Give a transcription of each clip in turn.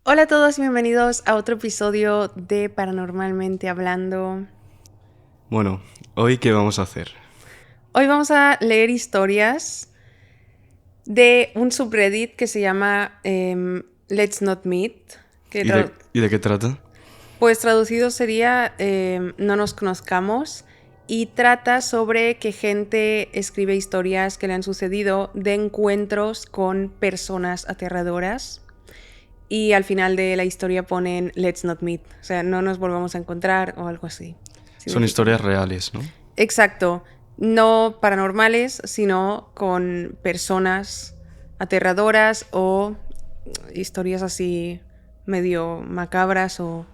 Hola a todos, bienvenidos a otro episodio de Paranormalmente Hablando. Bueno, ¿hoy qué vamos a hacer? Hoy vamos a leer historias de un subreddit que se llama Let's Not Meet, que ¿Y de qué trata? pues traducido sería No nos conozcamos, y trata sobre que gente escribe historias que le han sucedido de encuentros con personas aterradoras. Y al final de la historia ponen Let's not meet, o sea, no nos volvamos a encontrar o algo así. Son Significa. historias reales, ¿no? Exacto, no paranormales, sino con personas aterradoras o historias así medio macabras o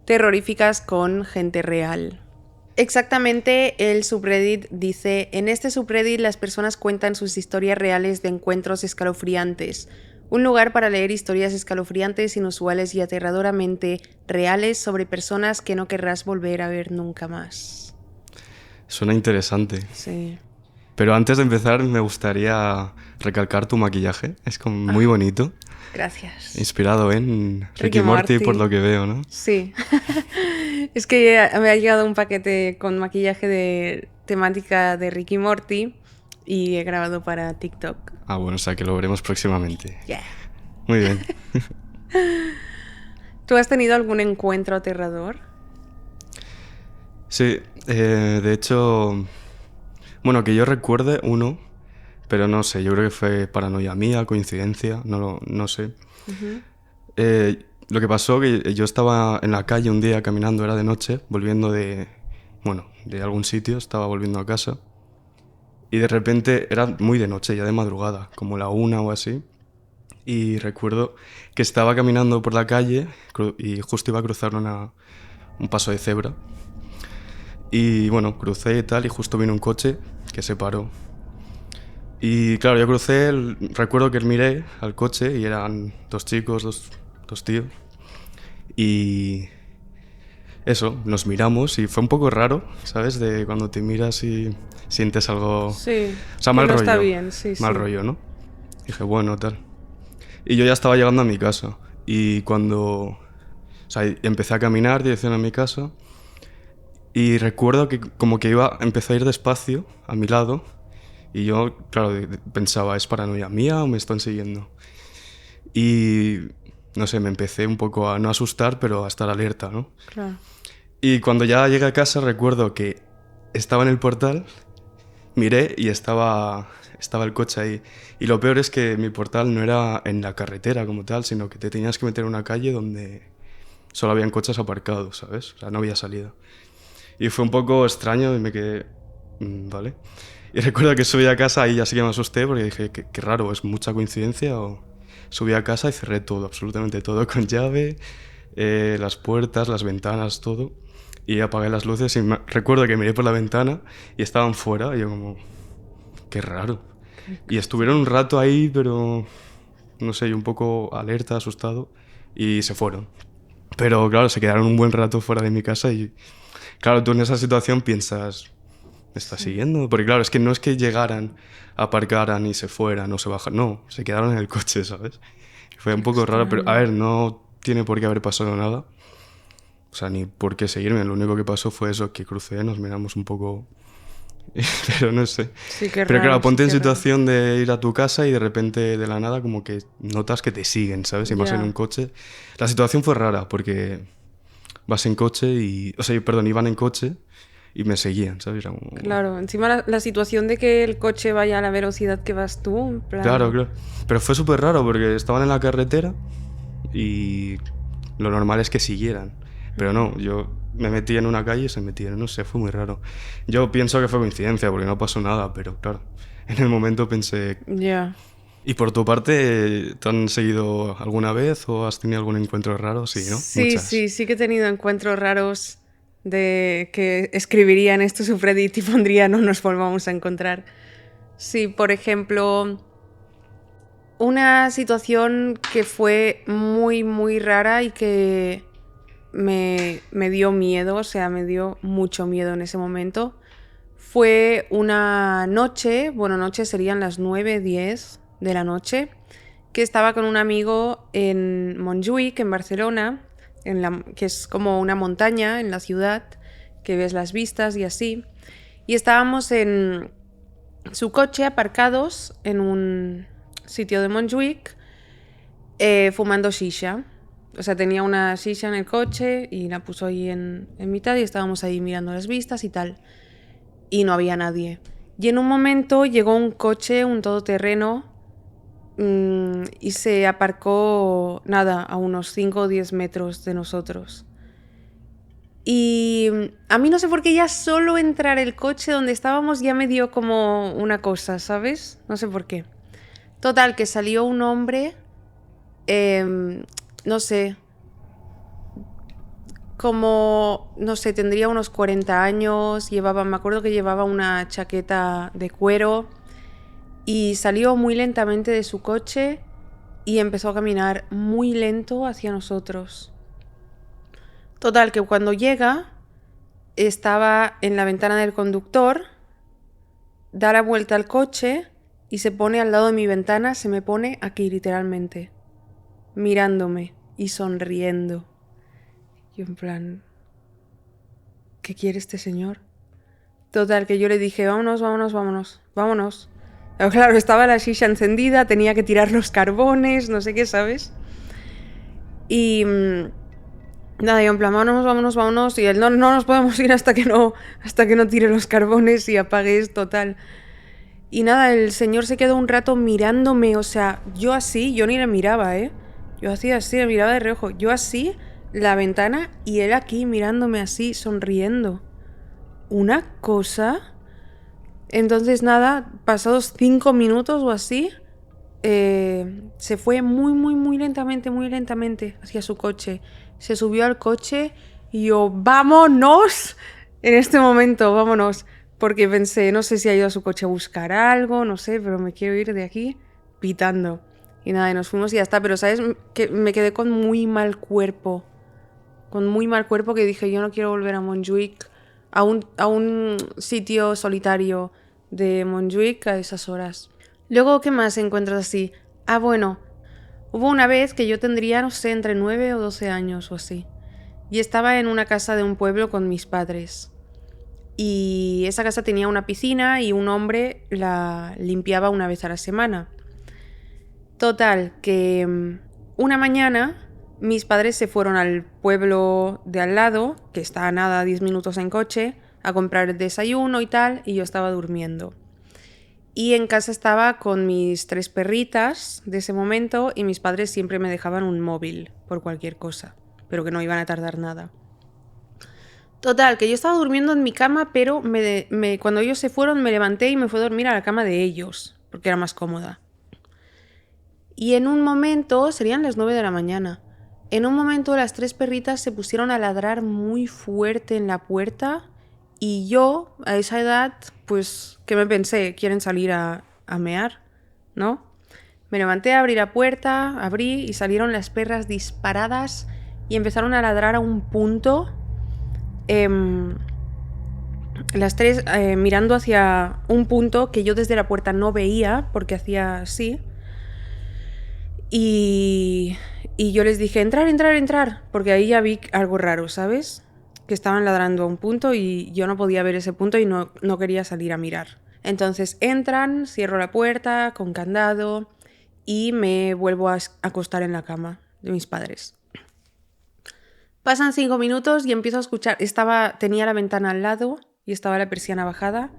terroríficas con gente real. Exactamente, el subreddit dice, en este subreddit las personas cuentan sus historias reales de encuentros escalofriantes, un lugar para leer historias escalofriantes, inusuales y aterradoramente reales sobre personas que no querrás volver a ver nunca más. Suena interesante. Sí. Pero antes de empezar me gustaría recalcar tu maquillaje. Es como muy Ah, bonito. gracias. Inspirado en Ricky Ricky Morty por Morty. lo que veo, ¿no? Sí. Es que me ha llegado un paquete con maquillaje de temática de Ricky Morty y he grabado para TikTok. Ah, bueno, o sea que lo veremos próximamente. Yeah. Muy bien. ¿Tú has tenido algún encuentro aterrador? Sí, de hecho, bueno, que yo recuerde uno, pero no sé, yo creo que fue paranoia mía, coincidencia, no sé. Ujú. Lo que pasó que yo estaba en la calle un día caminando, era de noche, volviendo bueno, de algún sitio, estaba volviendo a casa. Y de repente era muy de noche, ya de madrugada, como la 1 o así. Y recuerdo que estaba caminando por la calle y justo iba a cruzar un paso de cebra. Y bueno, crucé y tal, y justo vino un coche que se paró. Y claro, yo crucé, recuerdo que miré al coche y eran dos chicos, dos tíos. Y eso, nos miramos y fue un poco raro, ¿sabes? De cuando te miras y sientes algo... O Sí, sea, que mal no está rollo. bien, sí, Mal sí. rollo, ¿no? Dije, bueno, tal. Y yo ya estaba llegando a mi casa. Y cuando... O sea, empecé a caminar dirección a mi casa. Y recuerdo que como que empecé a ir despacio a mi lado. Y yo, claro, pensaba, ¿es paranoia mía o me están siguiendo? Y... No sé, me empecé un poco a no asustar, pero a estar alerta, ¿no? Claro. Y cuando ya llegué a casa recuerdo que estaba en el portal, miré y estaba el coche ahí. Y lo peor es que mi portal no era en la carretera como tal, sino que te tenías que meter en una calle donde solo habían coches aparcados, ¿sabes? O sea, no había salida. Y fue un poco extraño y me quedé... ¿Vale? Y recuerdo que subí a casa y ya sí que me asusté porque dije, qué raro, ¿es mucha coincidencia? O... Subí a casa y cerré todo, absolutamente todo con llave, las puertas, las ventanas, todo. Y apagué las luces y recuerdo que miré por la ventana y estaban fuera y yo como, qué raro. Y estuvieron un rato ahí, pero no sé, yo un poco alerta, asustado y se fueron. Pero claro, se quedaron un buen rato fuera de mi casa y claro, tú en esa situación piensas, ¿me estás Sí. siguiendo? Porque claro, es que no es que llegaran, aparcaran y se fueran o se bajan, no, se quedaron en el coche, ¿sabes? Fue Qué un poco raro, pero a extraño. ver, no tiene por qué haber pasado nada. O sea, ni por qué seguirme. Lo único que pasó fue eso, que crucé, nos miramos un poco... pero no sé. Sí, qué Pero claro, raro, sí, ponte en qué raro. situación de ir a tu casa y de repente de la nada como que notas que te siguen, ¿sabes? Y vas en un Ya. coche. La situación fue rara porque vas en coche y... O sea, perdón, iban en coche y me seguían, ¿sabes? Era como... Claro, encima la situación de que el coche vaya a la velocidad que vas tú, en Claro, plan... claro. Pero fue súper raro porque estaban en la carretera y lo normal es que siguieran. Pero no, yo me metí en una calle y se metieron, no sé, fue muy raro. Yo pienso que fue coincidencia porque no pasó nada, pero claro, en el momento pensé... Ya. ¿Y por tu parte, te han seguido alguna vez o has tenido algún encuentro raro? Sí, ¿no? Sí, Muchas. sí, sí que he tenido encuentros raros de que escribiría en esto subreddit y pondría no nos volvamos a encontrar. Sí, por ejemplo, una situación que fue muy, muy rara y que me dio miedo, o sea, me dio mucho miedo en ese momento. Fue una noche, bueno, noche serían las 9, 10 de la noche, que estaba con un amigo en Montjuïc, en Barcelona, que es como una montaña en la ciudad, que ves las vistas y así. Y estábamos en su coche aparcados en un sitio de Montjuïc fumando shisha. O sea, tenía una shisha en el coche y la puso ahí en mitad y estábamos ahí mirando las vistas y tal. Y no había nadie. Y en un momento llegó un coche, un todoterreno, y se aparcó, nada, a unos 5 o 10 metros de nosotros. Y a mí no sé por qué ya solo entrar el coche donde estábamos ya me dio como una cosa, ¿sabes? No sé por qué. Total, que salió un hombre, no sé, como, no sé, tendría unos 40 años, me acuerdo que llevaba una chaqueta de cuero y salió muy lentamente de su coche y empezó a caminar muy lento hacia nosotros. Total, que cuando llega, estaba en la ventana del conductor, da la vuelta al coche y se pone al lado de mi ventana, se me pone aquí literalmente, mirándome y sonriendo. Yo en plan, ¿qué quiere este señor? Total, que yo le dije, vámonos, vámonos, vámonos, vámonos. Pero claro, estaba la shisha encendida, tenía que tirar los carbones, no sé qué, ¿sabes? Y nada, yo en plan, vámonos, vámonos, vámonos. Y él, no nos podemos ir hasta que no tire los carbones y apague esto, tal. Y nada, el señor se quedó un rato mirándome, o sea, yo así, yo ni le miraba, ¿eh? Yo hacía así, le miraba de reojo. Yo así, la ventana, y él aquí mirándome así, sonriendo. Una cosa. Entonces nada, pasados 5 minutos o así, se fue muy lentamente hacia su coche. Se subió al coche y yo, ¡vámonos! En este momento, vámonos. Porque pensé, no sé si ha ido a su coche a buscar algo, no sé, pero me quiero ir de aquí pitando. Y nada, y nos fuimos y ya está. Pero, ¿sabes? Que me quedé con muy mal cuerpo. Con muy mal cuerpo que dije, yo no quiero volver a Montjuïc, a un sitio solitario de Montjuïc a esas horas. Luego, ¿qué más encuentras así? Ah, bueno, hubo una vez que yo tendría, no sé, entre 9 o 12 años o así. Y estaba en una casa de un pueblo con mis padres. Y esa casa tenía una piscina y un hombre la limpiaba una vez a la semana. Total, que una mañana mis padres se fueron al pueblo de al lado, que está a nada 10 minutos en coche, a comprar el desayuno y tal, y yo estaba durmiendo. Y en casa estaba con mis 3 perritas de ese momento y mis padres siempre me dejaban un móvil por cualquier cosa, pero que no iban a tardar nada. Total, que yo estaba durmiendo en mi cama, pero cuando ellos se fueron me levanté y me fui a dormir a la cama de ellos, porque era más cómoda. Y en un momento, serían las 9 de la mañana, en un momento las 3 perritas se pusieron a ladrar muy fuerte en la puerta y yo, a esa edad, pues, ¿qué me pensé? ¿Quieren salir a mear? ¿No? Me levanté a abrir la puerta, abrí y salieron las perras disparadas y empezaron a ladrar a un punto. Las 3 mirando hacia un punto que yo desde la puerta no veía porque hacía así. Y yo les dije, entrar, porque ahí ya vi algo raro, ¿sabes? Que estaban ladrando a un punto y yo no podía ver ese punto y no quería salir a mirar. Entonces entran, cierro la puerta con candado y me vuelvo a acostar en la cama de mis padres. Pasan 5 minutos y empiezo a escuchar, tenía la ventana al lado y estaba la persiana bajada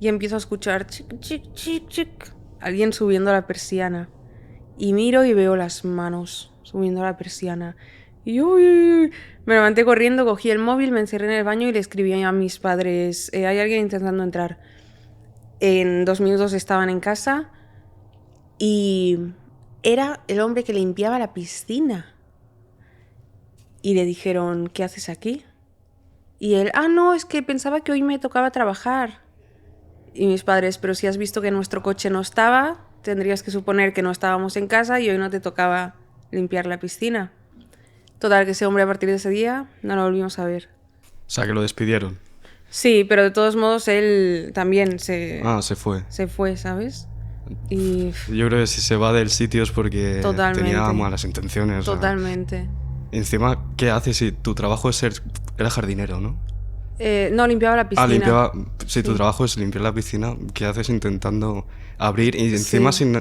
y empiezo a escuchar chic, chic, chic, chic, alguien subiendo la persiana. Y miro y veo las manos subiendo la persiana. Y uy, me levanté corriendo, cogí el móvil, me encerré en el baño y le escribí a mis padres, hay alguien intentando entrar. En 2 minutos estaban en casa y era el hombre que limpiaba la piscina. Y le dijeron, ¿qué haces aquí? Y él, no, es que pensaba que hoy me tocaba trabajar. Y mis padres, pero si has visto que nuestro coche no estaba, tendrías que suponer que no estábamos en casa y hoy no te tocaba limpiar la piscina. Total, que ese hombre a partir de ese día no lo volvimos a ver. O sea, que lo despidieron. Sí, pero de todos modos él también se Se fue. se fue, ¿sabes? Y Yo creo que si se va del sitio es porque totalmente. tenía malas intenciones. O sea. Totalmente. Encima, ¿qué haces si tu trabajo es ser... Era jardinero, ¿no? No, limpiaba la piscina. Limpiaba... Si tu Sí. trabajo es limpiar la piscina, ¿qué haces intentando abrir? Y encima Sí.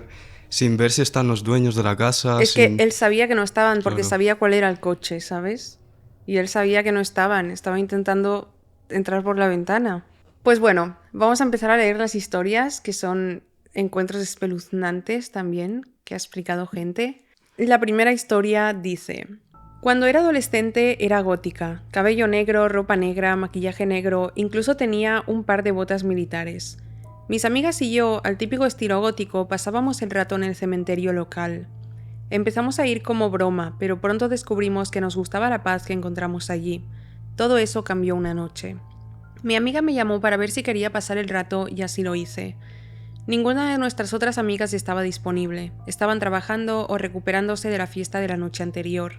sin ver si están los dueños de la casa, Es que sin... él sabía que no estaban porque Claro. sabía cuál era el coche, ¿sabes? Y él sabía que no estaban. Estaba intentando entrar por la ventana. Pues bueno, vamos a empezar a leer las historias, que son encuentros espeluznantes también, que ha explicado gente. La primera historia dice: cuando era adolescente era gótica, cabello negro, ropa negra, maquillaje negro, incluso tenía un par de botas militares. Mis amigas y yo, al típico estilo gótico, pasábamos el rato en el cementerio local. Empezamos a ir como broma, pero pronto descubrimos que nos gustaba la paz que encontramos allí. Todo eso cambió una noche. Mi amiga me llamó para ver si quería pasar el rato y así lo hice. Ninguna de nuestras otras amigas estaba disponible, estaban trabajando o recuperándose de la fiesta de la noche anterior,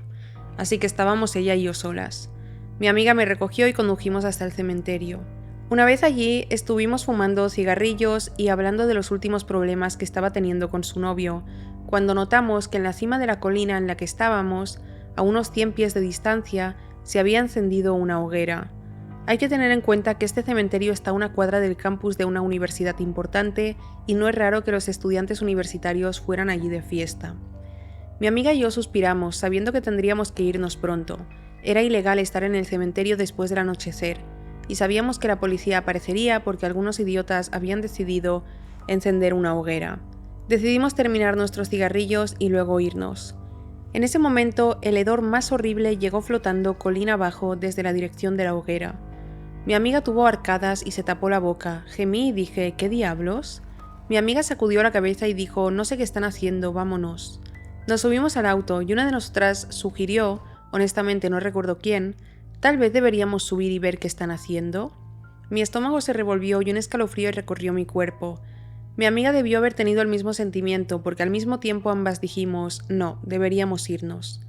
así que estábamos ella y yo solas. Mi amiga me recogió y condujimos hasta el cementerio. Una vez allí estuvimos fumando cigarrillos y hablando de los últimos problemas que estaba teniendo con su novio, cuando notamos que en la cima de la colina en la que estábamos, a unos 100 pies de distancia, se había encendido una hoguera. Hay que tener en cuenta que este cementerio está a una cuadra del campus de una universidad importante y no es raro que los estudiantes universitarios fueran allí de fiesta. Mi amiga y yo suspiramos, sabiendo que tendríamos que irnos pronto. Era ilegal estar en el cementerio después del anochecer, y sabíamos que la policía aparecería porque algunos idiotas habían decidido encender una hoguera. Decidimos terminar nuestros cigarrillos y luego irnos. En ese momento, el hedor más horrible llegó flotando colina abajo desde la dirección de la hoguera. Mi amiga tuvo arcadas y se tapó la boca. Gemí y dije: ¿qué diablos? Mi amiga sacudió la cabeza y dijo: no sé qué están haciendo, vámonos. Nos subimos al auto y una de nosotras sugirió, honestamente no recuerdo quién, tal vez deberíamos subir y ver qué están haciendo. Mi estómago se revolvió y un escalofrío recorrió mi cuerpo. Mi amiga debió haber tenido el mismo sentimiento porque al mismo tiempo ambas dijimos: no, deberíamos irnos.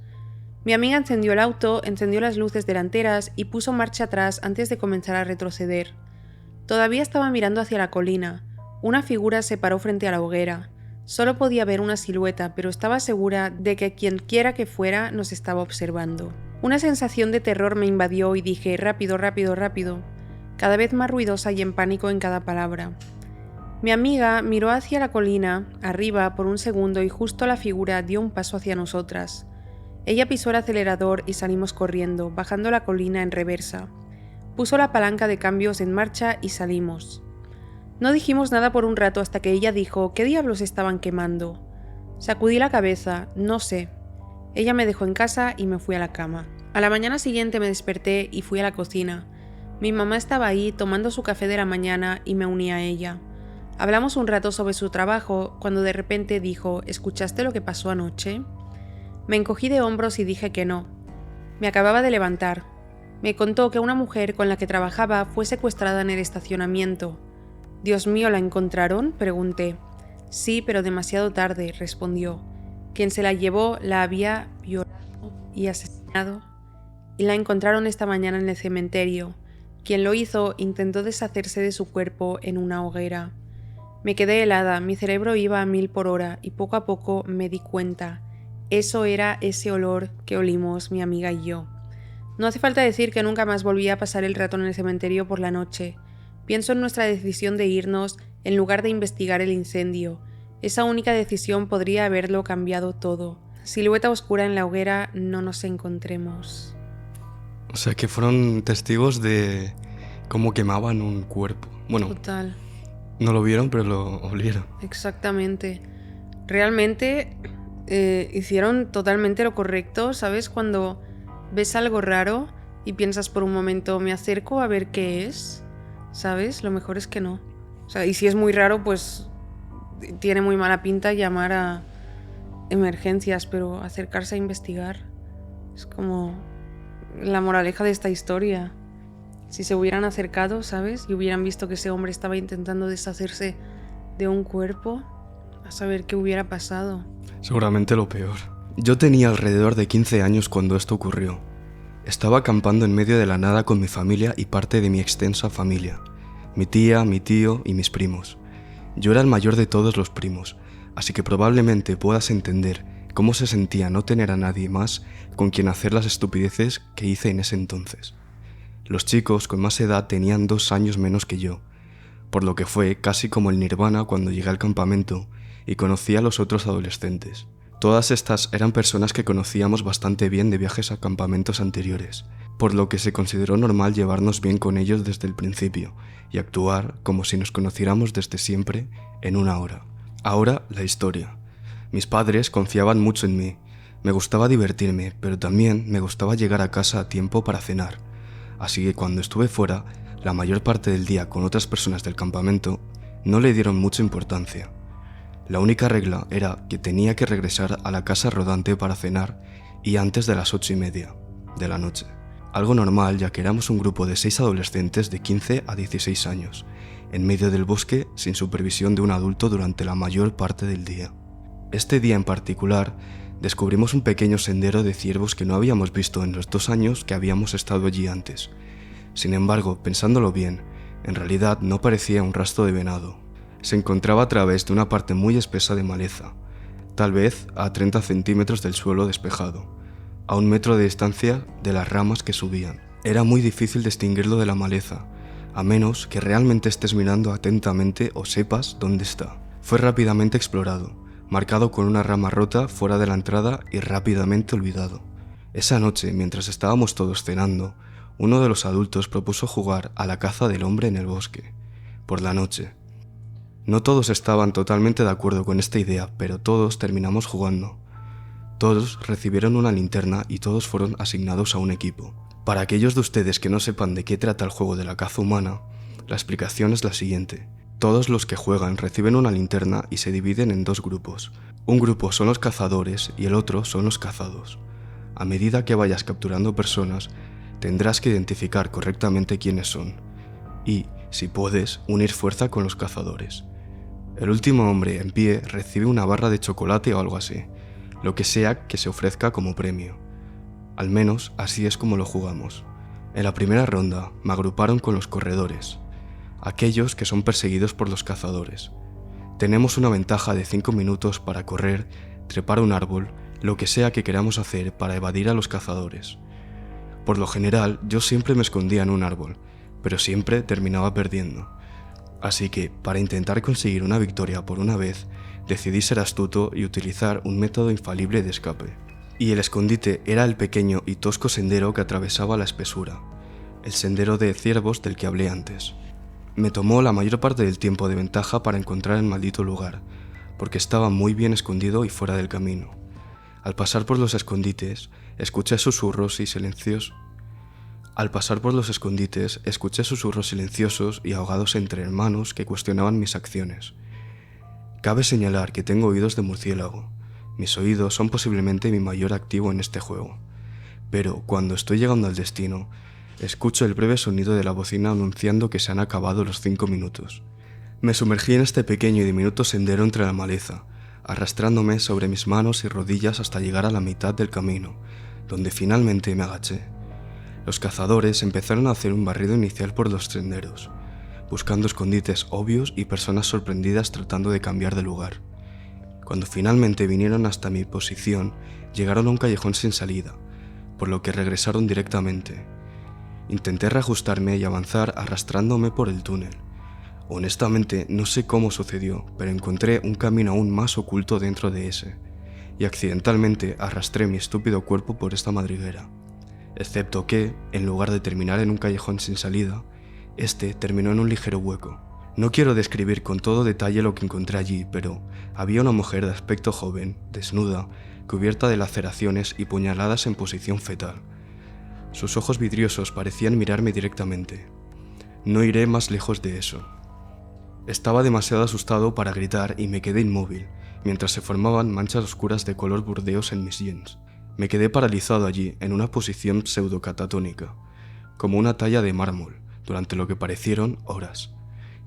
Mi amiga encendió el auto, encendió las luces delanteras y puso marcha atrás antes de comenzar a retroceder. Todavía estaba mirando hacia la colina. Una figura se paró frente a la hoguera. Solo podía ver una silueta, pero estaba segura de que quienquiera que fuera nos estaba observando. Una sensación de terror me invadió y dije: rápido, rápido, rápido, cada vez más ruidosa y en pánico en cada palabra. Mi amiga miró hacia la colina, arriba, por un segundo y justo la figura dio un paso hacia nosotras. Ella pisó el acelerador y salimos corriendo, bajando la colina en reversa. Puso la palanca de cambios en marcha y salimos. No dijimos nada por un rato hasta que ella dijo: ¿qué diablos estaban quemando? Sacudí la cabeza, no sé. Ella me dejó en casa y me fui a la cama. A la mañana siguiente me desperté y fui a la cocina. Mi mamá estaba ahí tomando su café de la mañana y me uní a ella. Hablamos un rato sobre su trabajo cuando de repente dijo: ¿escuchaste lo que pasó anoche? Me encogí de hombros y dije que no. Me acababa de levantar. Me contó que una mujer con la que trabajaba fue secuestrada en el estacionamiento. «Dios mío, ¿la encontraron?», pregunté. «Sí, pero demasiado tarde», respondió. «Quien se la llevó la había violado y asesinado, y la encontraron esta mañana en el cementerio. Quien lo hizo intentó deshacerse de su cuerpo en una hoguera». Me quedé helada, mi cerebro iba a 1000 por hora y poco a poco me di cuenta. Eso era ese olor que olimos mi amiga y yo. No hace falta decir que nunca más volví a pasar el rato en el cementerio por la noche. Pienso en nuestra decisión de irnos en lugar de investigar el incendio. Esa única decisión podría haberlo cambiado todo. Silueta oscura en la hoguera, no nos encontremos. O sea, que fueron testigos de cómo quemaban un cuerpo. Bueno, Total. No lo vieron, pero lo olieron. Exactamente. Realmente hicieron totalmente lo correcto, ¿sabes? Cuando ves algo raro y piensas por un momento: me acerco a ver qué es, ¿sabes? Lo mejor es que no. O sea, y si es muy raro, pues tiene muy mala pinta llamar a emergencias, pero acercarse a investigar es como la moraleja de esta historia. Si se hubieran acercado, ¿sabes? Y hubieran visto que ese hombre estaba intentando deshacerse de un cuerpo, a saber qué hubiera pasado. Seguramente lo peor. Yo tenía alrededor de 15 años cuando esto ocurrió. Estaba acampando en medio de la nada con mi familia y parte de mi extensa familia. Mi tía, mi tío y mis primos. Yo era el mayor de todos los primos, así que probablemente puedas entender cómo se sentía no tener a nadie más con quien hacer las estupideces que hice en ese entonces. Los chicos con más edad tenían 2 años menos que yo, por lo que fue casi como el nirvana cuando llegué al campamento y conocí a los otros adolescentes. Todas estas eran personas que conocíamos bastante bien de viajes a campamentos anteriores, por lo que se consideró normal llevarnos bien con ellos desde el principio y actuar como si nos conociéramos desde siempre en una hora. Ahora, la historia. Mis padres confiaban mucho en mí. Me gustaba divertirme, pero también me gustaba llegar a casa a tiempo para cenar. Así que cuando estuve fuera, la mayor parte del día con otras personas del campamento, no le dieron mucha importancia. La única regla era que tenía que regresar a la casa rodante para cenar y antes de las 8:30 de la noche. Algo normal, ya que éramos un grupo de 6 adolescentes de 15 a 16 años, en medio del bosque sin supervisión de un adulto durante la mayor parte del día. Este día en particular, descubrimos un pequeño sendero de ciervos que no habíamos visto en los 2 años que habíamos estado allí antes. Sin embargo, pensándolo bien, en realidad no parecía un rastro de venado. Se encontraba a través de una parte muy espesa de maleza, tal vez a 30 centímetros del suelo despejado, a 1 metro de distancia de las ramas que subían. Era muy difícil distinguirlo de la maleza, a menos que realmente estés mirando atentamente o sepas dónde está. Fue rápidamente explorado, marcado con una rama rota fuera de la entrada y rápidamente olvidado. Esa noche, mientras estábamos todos cenando, uno de los adultos propuso jugar a la caza del hombre en el bosque, por la noche. No todos estaban totalmente de acuerdo con esta idea, pero todos terminamos jugando. Todos recibieron una linterna y todos fueron asignados a un equipo. Para aquellos de ustedes que no sepan de qué trata el juego de la caza humana, la explicación es la siguiente. Todos los que juegan reciben una linterna y se dividen en 2 grupos. Un grupo son los cazadores y el otro son los cazados. A medida que vayas capturando personas, tendrás que identificar correctamente quiénes son y, si puedes, unir fuerza con los cazadores. El último hombre en pie recibe una barra de chocolate o algo así, lo que sea que se ofrezca como premio. Al menos así es como lo jugamos. En la primera ronda me agruparon con los corredores, aquellos que son perseguidos por los cazadores. Tenemos una ventaja de 5 minutos para correr, trepar un árbol, lo que sea que queramos hacer para evadir a los cazadores. Por lo general, yo siempre me escondía en un árbol, pero siempre terminaba perdiendo. Así que, para intentar conseguir una victoria por una vez, decidí ser astuto y utilizar un método infalible de escape. Y el escondite era el pequeño y tosco sendero que atravesaba la espesura, el sendero de ciervos del que hablé antes. Me tomó la mayor parte del tiempo de ventaja para encontrar el maldito lugar, porque estaba muy bien escondido y fuera del camino. Al pasar por los escondites, escuché susurros silenciosos y ahogados entre hermanos que cuestionaban mis acciones. Cabe señalar que tengo oídos de murciélago. Mis oídos son posiblemente mi mayor activo en este juego. Pero cuando estoy llegando al destino, escucho el breve sonido de la bocina anunciando que se han acabado los 5 minutos. Me sumergí en este pequeño y diminuto sendero entre la maleza, arrastrándome sobre mis manos y rodillas hasta llegar a la mitad del camino, donde finalmente me agaché. Los cazadores empezaron a hacer un barrido inicial por los senderos, buscando escondites obvios y personas sorprendidas tratando de cambiar de lugar. Cuando finalmente vinieron hasta mi posición, llegaron a un callejón sin salida, por lo que regresaron directamente. Intenté reajustarme y avanzar arrastrándome por el túnel. Honestamente, no sé cómo sucedió, pero encontré un camino aún más oculto dentro de ese, y accidentalmente arrastré mi estúpido cuerpo por esta madriguera. Excepto que, en lugar de terminar en un callejón sin salida, este terminó en un ligero hueco. No quiero describir con todo detalle lo que encontré allí, pero había una mujer de aspecto joven, desnuda, cubierta de laceraciones y puñaladas en posición fetal. Sus ojos vidriosos parecían mirarme directamente. No iré más lejos de eso. Estaba demasiado asustado para gritar y me quedé inmóvil, mientras se formaban manchas oscuras de color burdeos en mis jeans. Me quedé paralizado allí, en una posición pseudo-catatónica, como una talla de mármol, durante lo que parecieron horas.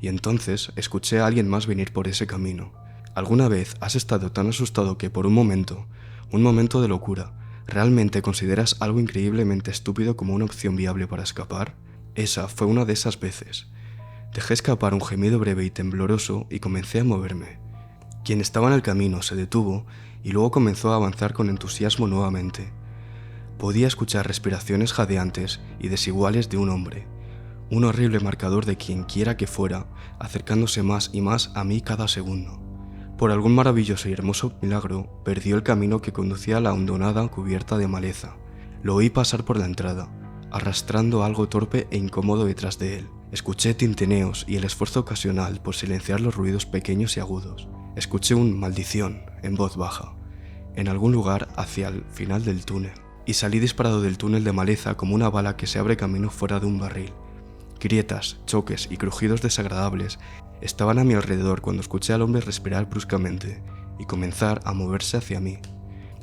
Y entonces escuché a alguien más venir por ese camino. ¿Alguna vez has estado tan asustado que por un momento de locura, realmente consideras algo increíblemente estúpido como una opción viable para escapar? Esa fue una de esas veces. Dejé escapar un gemido breve y tembloroso y comencé a moverme. Quien estaba en el camino se detuvo y luego comenzó a avanzar con entusiasmo nuevamente. Podía escuchar respiraciones jadeantes y desiguales de un hombre, un horrible marcador de quien quiera que fuera, acercándose más y más a mí cada segundo. Por algún maravilloso y hermoso milagro, perdió el camino que conducía a la hondonada cubierta de maleza. Lo oí pasar por la entrada, arrastrando algo torpe e incómodo detrás de él. Escuché tintineos y el esfuerzo ocasional por silenciar los ruidos pequeños y agudos. Escuché un maldición en voz baja, en algún lugar hacia el final del túnel, y salí disparado del túnel de maleza como una bala que se abre camino fuera de un barril. Grietas, choques y crujidos desagradables estaban a mi alrededor cuando escuché al hombre respirar bruscamente y comenzar a moverse hacia mí.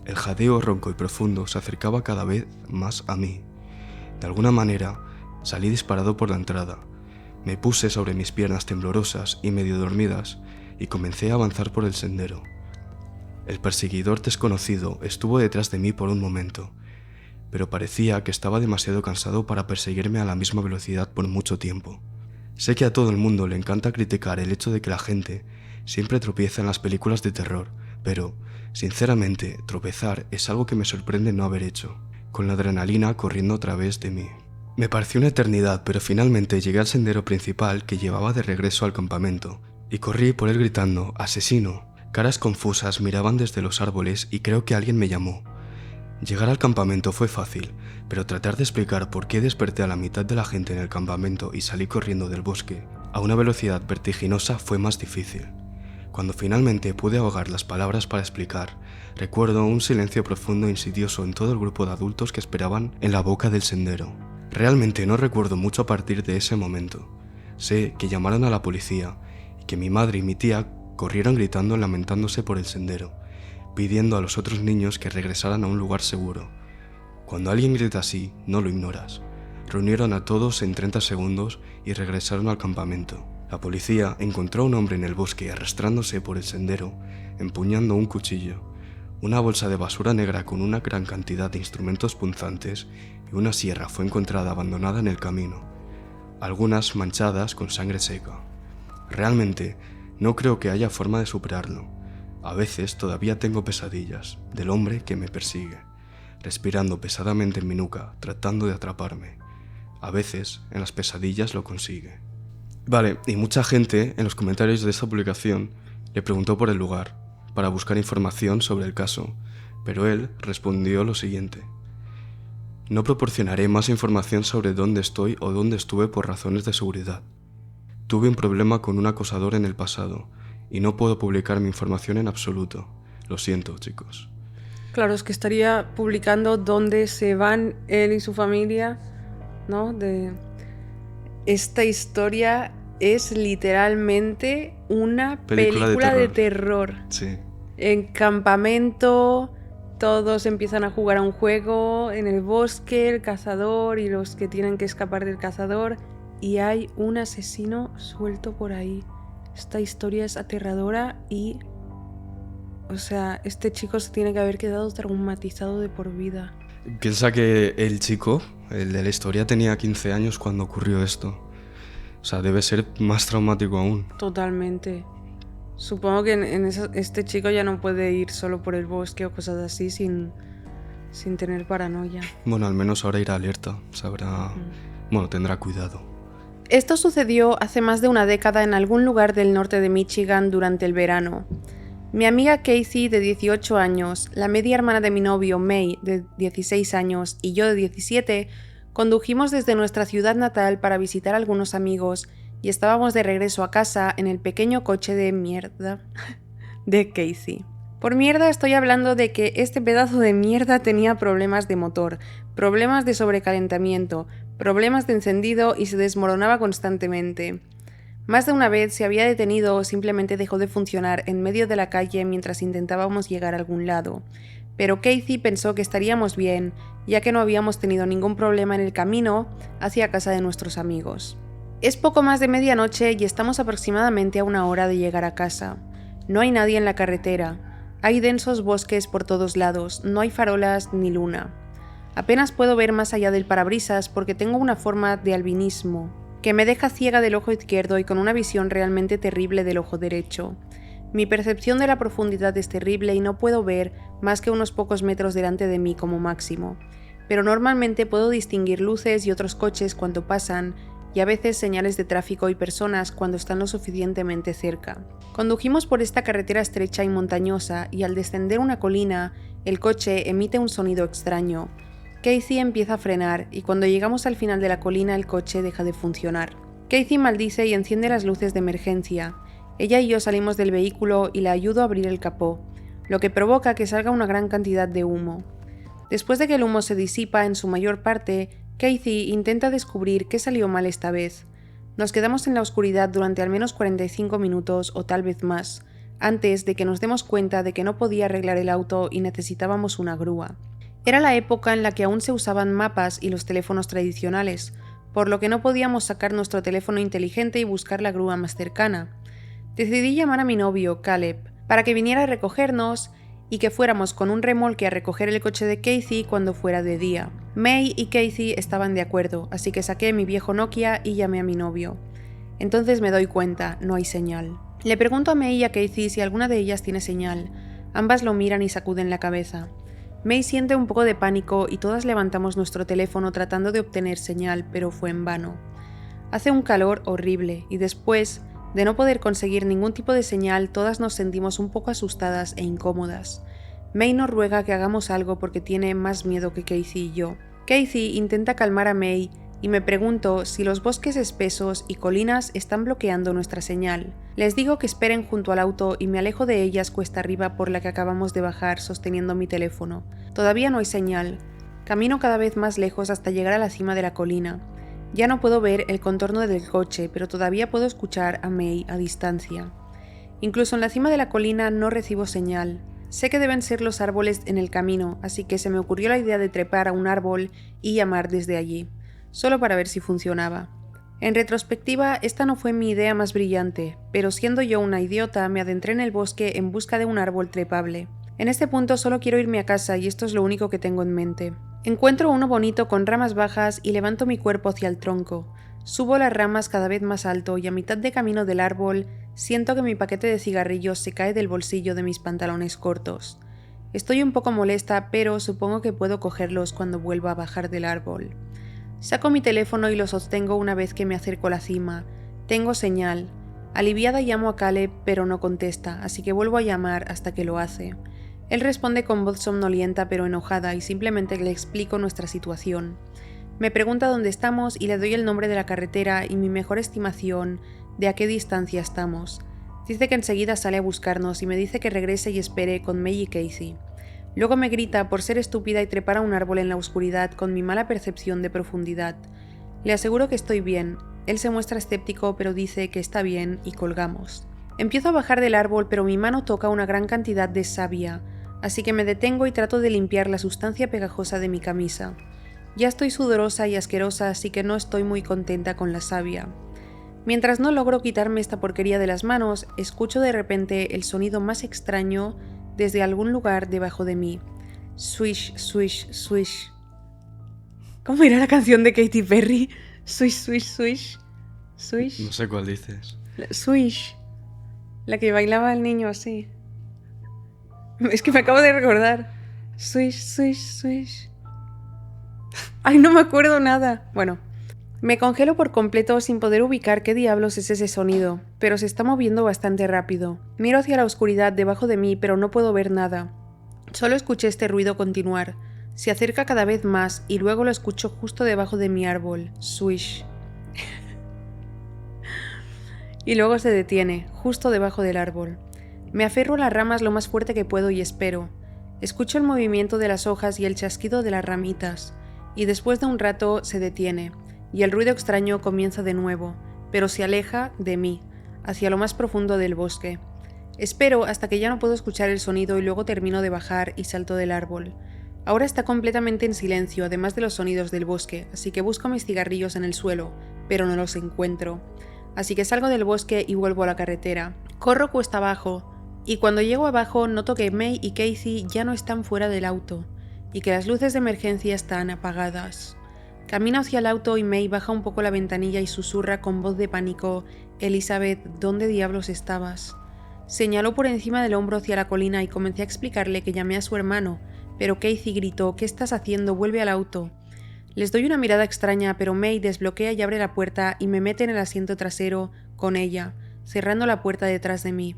El jadeo ronco y profundo se acercaba cada vez más a mí. De alguna manera, salí disparado por la entrada. Me puse sobre mis piernas temblorosas y medio dormidas y comencé a avanzar por el sendero. El perseguidor desconocido estuvo detrás de mí por un momento, pero parecía que estaba demasiado cansado para perseguirme a la misma velocidad por mucho tiempo. Sé que a todo el mundo le encanta criticar el hecho de que la gente siempre tropieza en las películas de terror, pero, sinceramente, tropezar es algo que me sorprende no haber hecho, con la adrenalina corriendo a través de mí. Me pareció una eternidad, pero finalmente llegué al sendero principal que llevaba de regreso al campamento, y corrí por él gritando «¡Asesino!». Caras confusas miraban desde los árboles y creo que alguien me llamó. Llegar al campamento fue fácil, pero tratar de explicar por qué desperté a la mitad de la gente en el campamento y salí corriendo del bosque a una velocidad vertiginosa fue más difícil. Cuando finalmente pude ahogar las palabras para explicar, recuerdo un silencio profundo e insidioso en todo el grupo de adultos que esperaban en la boca del sendero. Realmente no recuerdo mucho a partir de ese momento. Sé que llamaron a la policía y que mi madre y mi tía corrieron gritando y lamentándose por el sendero, pidiendo a los otros niños que regresaran a un lugar seguro. Cuando alguien grita así, no lo ignoras. Reunieron a todos en 30 segundos y regresaron al campamento. La policía encontró a un hombre en el bosque arrastrándose por el sendero, empuñando un cuchillo. Una bolsa de basura negra con una gran cantidad de instrumentos punzantes y una sierra fue encontrada abandonada en el camino, algunas manchadas con sangre seca. Realmente, no creo que haya forma de superarlo. A veces todavía tengo pesadillas del hombre que me persigue, respirando pesadamente en mi nuca, tratando de atraparme. A veces, en las pesadillas lo consigue. Vale, y mucha gente en los comentarios de esta publicación le preguntó por el lugar, para buscar información sobre el caso, pero él respondió lo siguiente: no proporcionaré más información sobre dónde estoy o dónde estuve por razones de seguridad. Tuve un problema con un acosador en el pasado y no puedo publicar mi información en absoluto. Lo siento, chicos. Claro, es que estaría publicando dónde se van él y su familia, ¿no? Esta historia es literalmente una película de terror. Sí. En campamento, todos empiezan a jugar a un juego, en el bosque, el cazador y los que tienen que escapar del cazador, y hay un asesino suelto por ahí. Esta historia es aterradora y... O sea, este chico se tiene que haber quedado traumatizado de por vida. Piensa que el chico, el de la historia, tenía 15 años cuando ocurrió esto. O sea, debe ser más traumático aún. Totalmente. Supongo que este chico ya no puede ir solo por el bosque o cosas así sin tener paranoia. Bueno, al menos ahora irá alerta, sabrá... Bueno, tendrá cuidado. Esto sucedió hace más de una década en algún lugar del norte de Michigan durante el verano. Mi amiga Casey, de 18 años, la media hermana de mi novio, May, de 16 años, y yo, de 17, condujimos desde nuestra ciudad natal para visitar a algunos amigos y estábamos de regreso a casa en el pequeño coche de mierda de Casey. Por mierda estoy hablando de que este pedazo de mierda tenía problemas de motor, problemas de sobrecalentamiento, problemas de encendido y se desmoronaba constantemente. Más de una vez se había detenido o simplemente dejó de funcionar en medio de la calle mientras intentábamos llegar a algún lado. Pero Casey pensó que estaríamos bien, ya que no habíamos tenido ningún problema en el camino hacia casa de nuestros amigos. Es poco más de medianoche y estamos aproximadamente a 1 hora de llegar a casa. No hay nadie en la carretera. Hay densos bosques por todos lados, no hay farolas ni luna. Apenas puedo ver más allá del parabrisas porque tengo una forma de albinismo que me deja ciega del ojo izquierdo y con una visión realmente terrible del ojo derecho. Mi percepción de la profundidad es terrible y no puedo ver más que unos pocos metros delante de mí como máximo, pero normalmente puedo distinguir luces y otros coches cuando pasan y a veces señales de tráfico y personas cuando están lo suficientemente cerca. Condujimos por esta carretera estrecha y montañosa y al descender una colina, el coche emite un sonido extraño. Casey empieza a frenar y cuando llegamos al final de la colina el coche deja de funcionar. Casey maldice y enciende las luces de emergencia. Ella y yo salimos del vehículo y la ayudo a abrir el capó, lo que provoca que salga una gran cantidad de humo. Después de que el humo se disipa en su mayor parte, Casey intenta descubrir qué salió mal esta vez. Nos quedamos en la oscuridad durante al menos 45 minutos o tal vez más, antes de que nos demos cuenta de que no podía arreglar el auto y necesitábamos una grúa. Era la época en la que aún se usaban mapas y los teléfonos tradicionales, por lo que no podíamos sacar nuestro teléfono inteligente y buscar la grúa más cercana. Decidí llamar a mi novio, Caleb, para que viniera a recogernos y que fuéramos con un remolque a recoger el coche de Casey cuando fuera de día. May y Casey estaban de acuerdo, así que saqué mi viejo Nokia y llamé a mi novio. Entonces me doy cuenta, no hay señal. Le pregunto a May y a Casey si alguna de ellas tiene señal. Ambas lo miran y sacuden la cabeza. May siente un poco de pánico y todas levantamos nuestro teléfono tratando de obtener señal, pero fue en vano. Hace un calor horrible y después de no poder conseguir ningún tipo de señal, todas nos sentimos un poco asustadas e incómodas. May nos ruega que hagamos algo porque tiene más miedo que Casey y yo. Casey intenta calmar a May y me pregunto si los bosques espesos y colinas están bloqueando nuestra señal. Les digo que esperen junto al auto y me alejo de ellas cuesta arriba por la que acabamos de bajar sosteniendo mi teléfono. Todavía no hay señal. Camino cada vez más lejos hasta llegar a la cima de la colina. Ya no puedo ver el contorno del coche, pero todavía puedo escuchar a May a distancia. Incluso en la cima de la colina no recibo señal. Sé que deben ser los árboles en el camino, así que se me ocurrió la idea de trepar a un árbol y llamar desde allí, solo para ver si funcionaba. En retrospectiva, esta no fue mi idea más brillante, pero siendo yo una idiota, me adentré en el bosque en busca de un árbol trepable. En este punto solo quiero irme a casa y esto es lo único que tengo en mente. Encuentro uno bonito con ramas bajas y levanto mi cuerpo hacia el tronco. Subo las ramas cada vez más alto y a mitad de camino del árbol siento que mi paquete de cigarrillos se cae del bolsillo de mis pantalones cortos. Estoy un poco molesta, pero supongo que puedo cogerlos cuando vuelva a bajar del árbol. Saco mi teléfono y lo sostengo una vez que me acerco a la cima. Tengo señal. Aliviada llamo a Caleb, pero no contesta, así que vuelvo a llamar hasta que lo hace. Él responde con voz somnolienta pero enojada y simplemente le explico nuestra situación. Me pregunta dónde estamos y le doy el nombre de la carretera y mi mejor estimación de a qué distancia estamos. Dice que enseguida sale a buscarnos y me dice que regrese y espere con May y Casey. Luego me grita por ser estúpida y trepar a un árbol en la oscuridad con mi mala percepción de profundidad. Le aseguro que estoy bien. Él se muestra escéptico pero dice que está bien y colgamos. Empiezo a bajar del árbol pero mi mano toca una gran cantidad de savia, así que me detengo y trato de limpiar la sustancia pegajosa de mi camisa. Ya estoy sudorosa y asquerosa, así que no estoy muy contenta con la savia. Mientras no logro quitarme esta porquería de las manos, escucho de repente el sonido más extraño desde algún lugar debajo de mí. Swish, swish, swish. ¿Cómo era la canción de Katy Perry? Swish, swish, swish. Swish. No sé cuál dices. Swish. La que bailaba el niño así. Es que me acabo de recordar. Swish, swish, swish. Ay, no me acuerdo nada. Bueno, me congelo por completo sin poder ubicar qué diablos es ese sonido, pero se está moviendo bastante rápido. Miro hacia la oscuridad debajo de mí, pero no puedo ver nada. Solo escuché este ruido continuar. Se acerca cada vez más y luego lo escucho justo debajo de mi árbol. Swish. Y luego se detiene, justo debajo del árbol. Me aferro a las ramas lo más fuerte que puedo y espero. Escucho el movimiento de las hojas y el chasquido de las ramitas, y después de un rato se detiene, y el ruido extraño comienza de nuevo, pero se aleja de mí, hacia lo más profundo del bosque. Espero hasta que ya no puedo escuchar el sonido y luego termino de bajar y salto del árbol. Ahora está completamente en silencio, además de los sonidos del bosque, así que busco mis cigarrillos en el suelo, pero no los encuentro. Así que salgo del bosque y vuelvo a la carretera. Corro cuesta abajo, y cuando llego abajo noto que May y Casey ya no están fuera del auto, y que las luces de emergencia están apagadas. Camino hacia el auto y May baja un poco la ventanilla y susurra con voz de pánico: «Elizabeth, ¿dónde diablos estabas?». Señaló por encima del hombro hacia la colina y comencé a explicarle que llamé a su hermano, pero Casey gritó: «¿Qué estás haciendo? Vuelve al auto». Les doy una mirada extraña, pero May desbloquea y abre la puerta y me mete en el asiento trasero con ella, cerrando la puerta detrás de mí.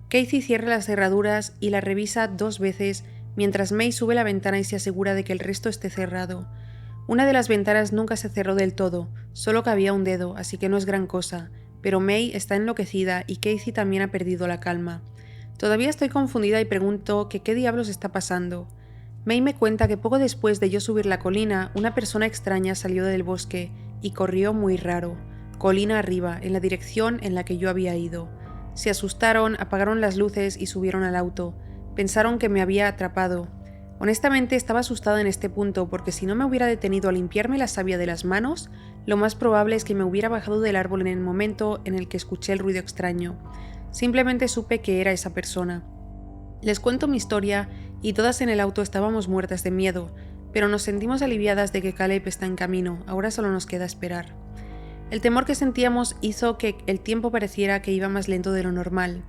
Casey cierra las cerraduras y la revisa 2 veces, mientras May sube la ventana y se asegura de que el resto esté cerrado. Una de las ventanas nunca se cerró del todo, solo cabía un dedo, así que no es gran cosa, pero May está enloquecida y Casey también ha perdido la calma. Todavía estoy confundida y pregunto que qué diablos está pasando. May me cuenta que poco después de yo subir la colina, una persona extraña salió del bosque y corrió muy raro, colina arriba, en la dirección en la que yo había ido. Se asustaron, apagaron las luces y subieron al auto. Pensaron que me había atrapado. Honestamente estaba asustada en este punto porque si no me hubiera detenido a limpiarme la savia de las manos, lo más probable es que me hubiera bajado del árbol en el momento en el que escuché el ruido extraño. Simplemente supe que era esa persona. Les cuento mi historia y todas en el auto estábamos muertas de miedo, pero nos sentimos aliviadas de que Caleb está en camino, ahora solo nos queda esperar. El temor que sentíamos hizo que el tiempo pareciera que iba más lento de lo normal.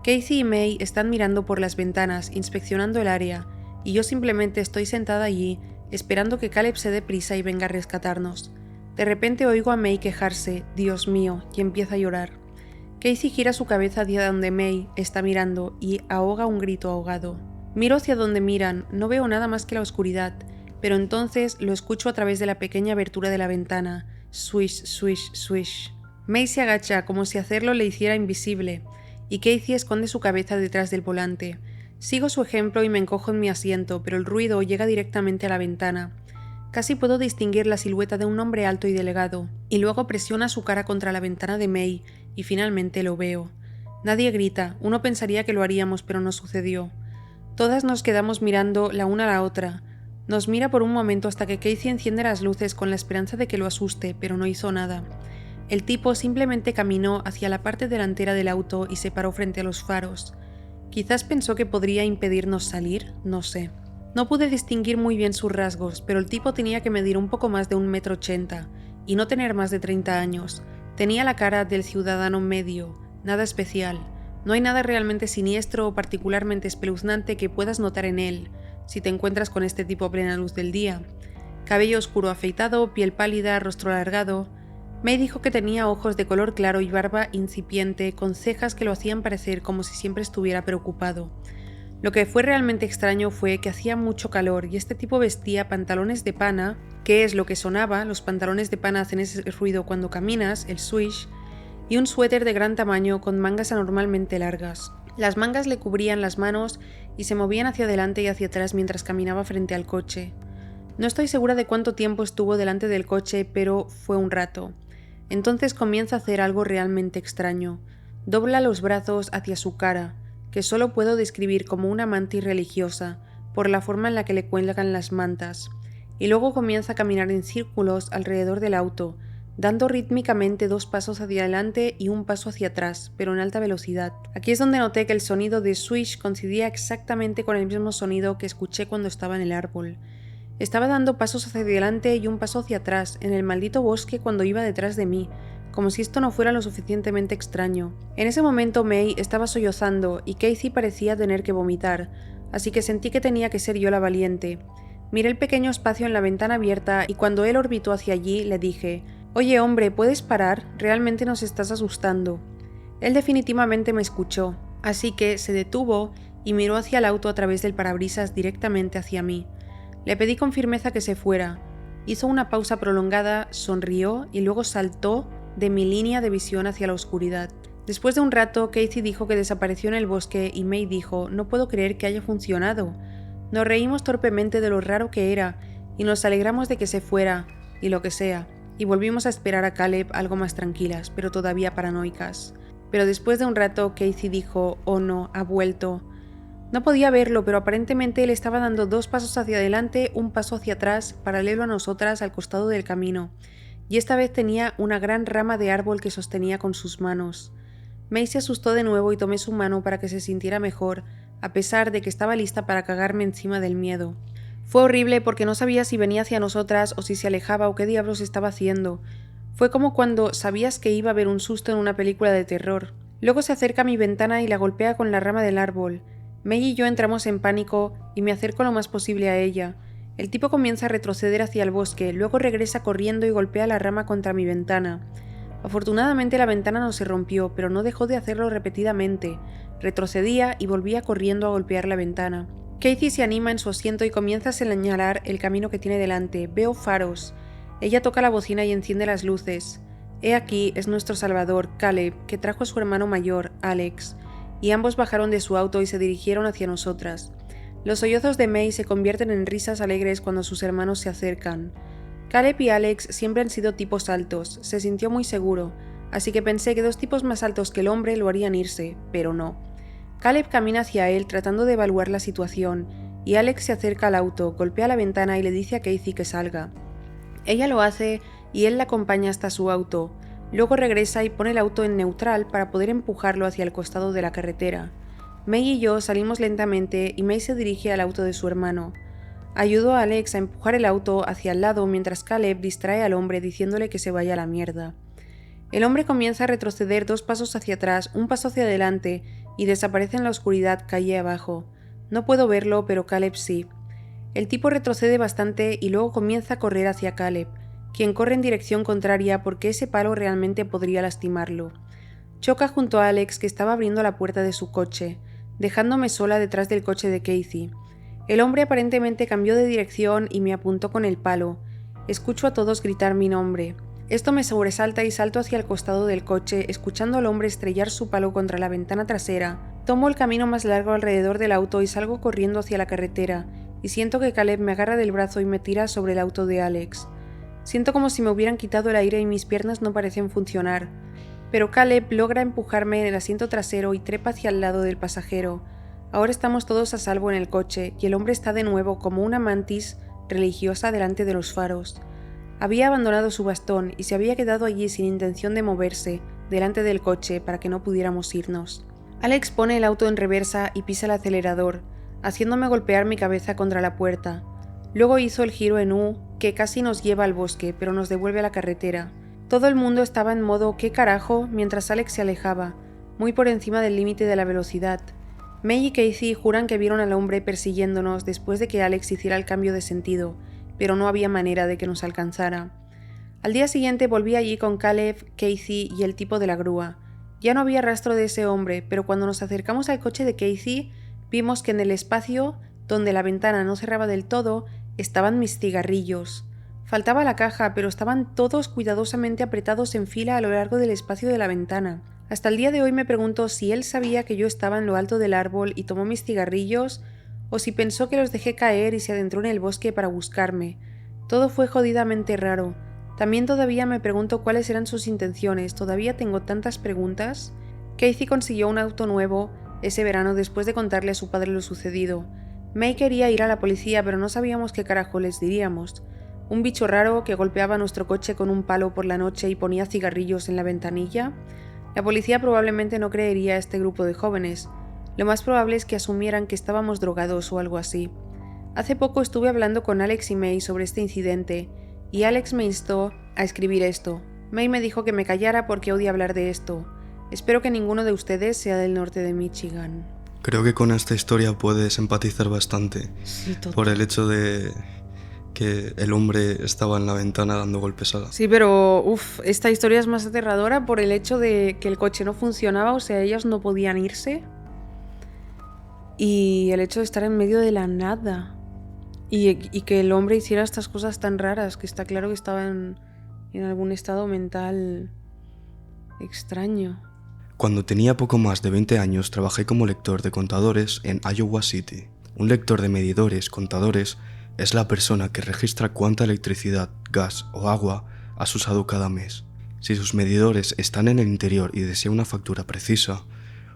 Casey y May están mirando por las ventanas, inspeccionando el área, y yo simplemente estoy sentada allí, esperando que Caleb se dé prisa y venga a rescatarnos. De repente oigo a May quejarse: «Dios mío», y empieza a llorar. Casey gira su cabeza hacia donde May está mirando y ahoga un grito ahogado. Miro hacia donde miran, no veo nada más que la oscuridad, pero entonces lo escucho a través de la pequeña abertura de la ventana. Swish, swish, swish. May se agacha como si hacerlo le hiciera invisible, y Casey esconde su cabeza detrás del volante. Sigo su ejemplo y me encojo en mi asiento, pero el ruido llega directamente a la ventana. Casi puedo distinguir la silueta de un hombre alto y delgado, y luego presiona su cara contra la ventana de May, y finalmente lo veo. Nadie grita, uno pensaría que lo haríamos, pero no sucedió. Todas nos quedamos mirando la una a la otra. Nos mira por un momento hasta que Casey enciende las luces con la esperanza de que lo asuste, pero no hizo nada. El tipo simplemente caminó hacia la parte delantera del auto y se paró frente a los faros. Quizás pensó que podría impedirnos salir, no sé. No pude distinguir muy bien sus rasgos, pero el tipo tenía que medir un poco más de 1,80 m y no tener más de 30 años. Tenía la cara del ciudadano medio, nada especial. No hay nada realmente siniestro o particularmente espeluznante que puedas notar en él, si te encuentras con este tipo a plena luz del día. Cabello oscuro afeitado, piel pálida, rostro alargado. May dijo que tenía ojos de color claro y barba incipiente, con cejas que lo hacían parecer como si siempre estuviera preocupado. Lo que fue realmente extraño fue que hacía mucho calor y este tipo vestía pantalones de pana, que es lo que sonaba, los pantalones de pana hacen ese ruido cuando caminas, el swish, y un suéter de gran tamaño con mangas anormalmente largas. Las mangas le cubrían las manos y se movían hacia adelante y hacia atrás mientras caminaba frente al coche. No estoy segura de cuánto tiempo estuvo delante del coche, pero fue un rato. Entonces comienza a hacer algo realmente extraño. Dobla los brazos hacia su cara, que solo puedo describir como una mantis religiosa, por la forma en la que le cuelgan las mantas, y luego comienza a caminar en círculos alrededor del auto, dando rítmicamente 2 pasos hacia adelante y 1 paso hacia atrás, pero en alta velocidad. Aquí es donde noté que el sonido de swish coincidía exactamente con el mismo sonido que escuché cuando estaba en el árbol. Estaba dando pasos hacia adelante y 1 paso hacia atrás, en el maldito bosque cuando iba detrás de mí, como si esto no fuera lo suficientemente extraño. En ese momento May estaba sollozando y Casey parecía tener que vomitar, así que sentí que tenía que ser yo la valiente. Miré el pequeño espacio en la ventana abierta y cuando él orbitó hacia allí le dije: «Oye hombre, ¿puedes parar? Realmente nos estás asustando». Él definitivamente me escuchó, así que se detuvo y miró hacia el auto a través del parabrisas directamente hacia mí. Le pedí con firmeza que se fuera. Hizo una pausa prolongada, sonrió y luego saltó de mi línea de visión hacia la oscuridad. Después de un rato, Casey dijo que desapareció en el bosque y May dijo: «No puedo creer que haya funcionado». Nos reímos torpemente de lo raro que era y nos alegramos de que se fuera, y lo que sea, y volvimos a esperar a Caleb algo más tranquilas, pero todavía paranoicas. Pero después de un rato, Casey dijo: «Oh no, ha vuelto». No podía verlo, pero aparentemente él estaba dando 2 pasos hacia adelante, 1 paso hacia atrás, paralelo a nosotras al costado del camino, y esta vez tenía una gran rama de árbol que sostenía con sus manos. May se asustó de nuevo y tomé su mano para que se sintiera mejor, a pesar de que estaba lista para cagarme encima del miedo. Fue horrible porque no sabía si venía hacia nosotras o si se alejaba o qué diablos estaba haciendo. Fue como cuando sabías que iba a haber un susto en una película de terror. Luego se acerca a mi ventana y la golpea con la rama del árbol. May y yo entramos en pánico y me acerco lo más posible a ella. El tipo comienza a retroceder hacia el bosque, luego regresa corriendo y golpea la rama contra mi ventana. Afortunadamente la ventana no se rompió, pero no dejó de hacerlo repetidamente. Retrocedía y volvía corriendo a golpear la ventana. Casey se anima en su asiento y comienza a señalar el camino que tiene delante. Veo faros. Ella toca la bocina y enciende las luces. He aquí es nuestro salvador, Caleb, que trajo a su hermano mayor, Alex, y ambos bajaron de su auto y se dirigieron hacia nosotras. Los sollozos de May se convierten en risas alegres cuando sus hermanos se acercan. Caleb y Alex siempre han sido tipos altos, se sintió muy seguro, así que pensé que dos tipos más altos que el hombre lo harían irse, pero no. Caleb camina hacia él tratando de evaluar la situación, y Alex se acerca al auto, golpea la ventana y le dice a Casey que salga. Ella lo hace y él la acompaña hasta su auto. Luego regresa y pone el auto en neutral para poder empujarlo hacia el costado de la carretera. May y yo salimos lentamente y May se dirige al auto de su hermano. Ayudó a Alex a empujar el auto hacia el lado mientras Caleb distrae al hombre diciéndole que se vaya a la mierda. El hombre comienza a retroceder 2 pasos hacia atrás, 1 paso hacia adelante y desaparece en la oscuridad calle abajo. No puedo verlo, pero Caleb sí. El tipo retrocede bastante y luego comienza a correr hacia Caleb, quien corre en dirección contraria porque ese palo realmente podría lastimarlo. Choca junto a Alex, que estaba abriendo la puerta de su coche, dejándome sola detrás del coche de Casey. El hombre aparentemente cambió de dirección y me apuntó con el palo. Escucho a todos gritar mi nombre. Esto me sobresalta y salto hacia el costado del coche, escuchando al hombre estrellar su palo contra la ventana trasera. Tomo el camino más largo alrededor del auto y salgo corriendo hacia la carretera, y siento que Caleb me agarra del brazo y me tira sobre el auto de Alex. Siento como si me hubieran quitado el aire y mis piernas no parecen funcionar. Pero Caleb logra empujarme en el asiento trasero y trepa hacia el lado del pasajero. Ahora estamos todos a salvo en el coche y el hombre está de nuevo como una mantis religiosa delante de los faros. Había abandonado su bastón y se había quedado allí sin intención de moverse, delante del coche para que no pudiéramos irnos. Alex pone el auto en reversa y pisa el acelerador, haciéndome golpear mi cabeza contra la puerta. Luego hizo el giro en U, que casi nos lleva al bosque, pero nos devuelve a la carretera. Todo el mundo estaba en modo ¿qué carajo? Mientras Alex se alejaba, muy por encima del límite de la velocidad. May y Casey juran que vieron al hombre persiguiéndonos después de que Alex hiciera el cambio de sentido, pero no había manera de que nos alcanzara. Al día siguiente volví allí con Caleb, Casey y el tipo de la grúa. Ya no había rastro de ese hombre, pero cuando nos acercamos al coche de Casey, vimos que en el espacio, donde la ventana no cerraba del todo, estaban mis cigarrillos. Faltaba la caja, pero estaban todos cuidadosamente apretados en fila a lo largo del espacio de la ventana. Hasta el día de hoy me pregunto si él sabía que yo estaba en lo alto del árbol y tomó mis cigarrillos, o si pensó que los dejé caer y se adentró en el bosque para buscarme. Todo fue jodidamente raro. También todavía me pregunto cuáles eran sus intenciones. Todavía tengo tantas preguntas. Casey consiguió un auto nuevo ese verano después de contarle a su padre lo sucedido. May quería ir a la policía, pero no sabíamos qué carajo les diríamos. Un bicho raro que golpeaba nuestro coche con un palo por la noche y ponía cigarrillos en la ventanilla. La policía probablemente no creería a este grupo de jóvenes. Lo más probable es que asumieran que estábamos drogados o algo así. Hace poco estuve hablando con Alex y May sobre este incidente, y Alex me instó a escribir esto. May me dijo que me callara porque odia hablar de esto. Espero que ninguno de ustedes sea del norte de Michigan. Creo que con esta historia puedes empatizar bastante. Sí, total. Por el hecho de que el hombre estaba en la ventana dando golpes a la... Sí, pero esta historia es más aterradora por el hecho de que el coche no funcionaba, o sea, ellos no podían irse. Y el hecho de estar en medio de la nada. Y que el hombre hiciera estas cosas tan raras, que está claro que estaba en algún estado mental extraño. Cuando tenía poco más de 20 años trabajé como lector de contadores en Iowa City. Un lector de medidores, contadores, es la persona que registra cuánta electricidad, gas o agua has usado cada mes. Si sus medidores están en el interior y desea una factura precisa,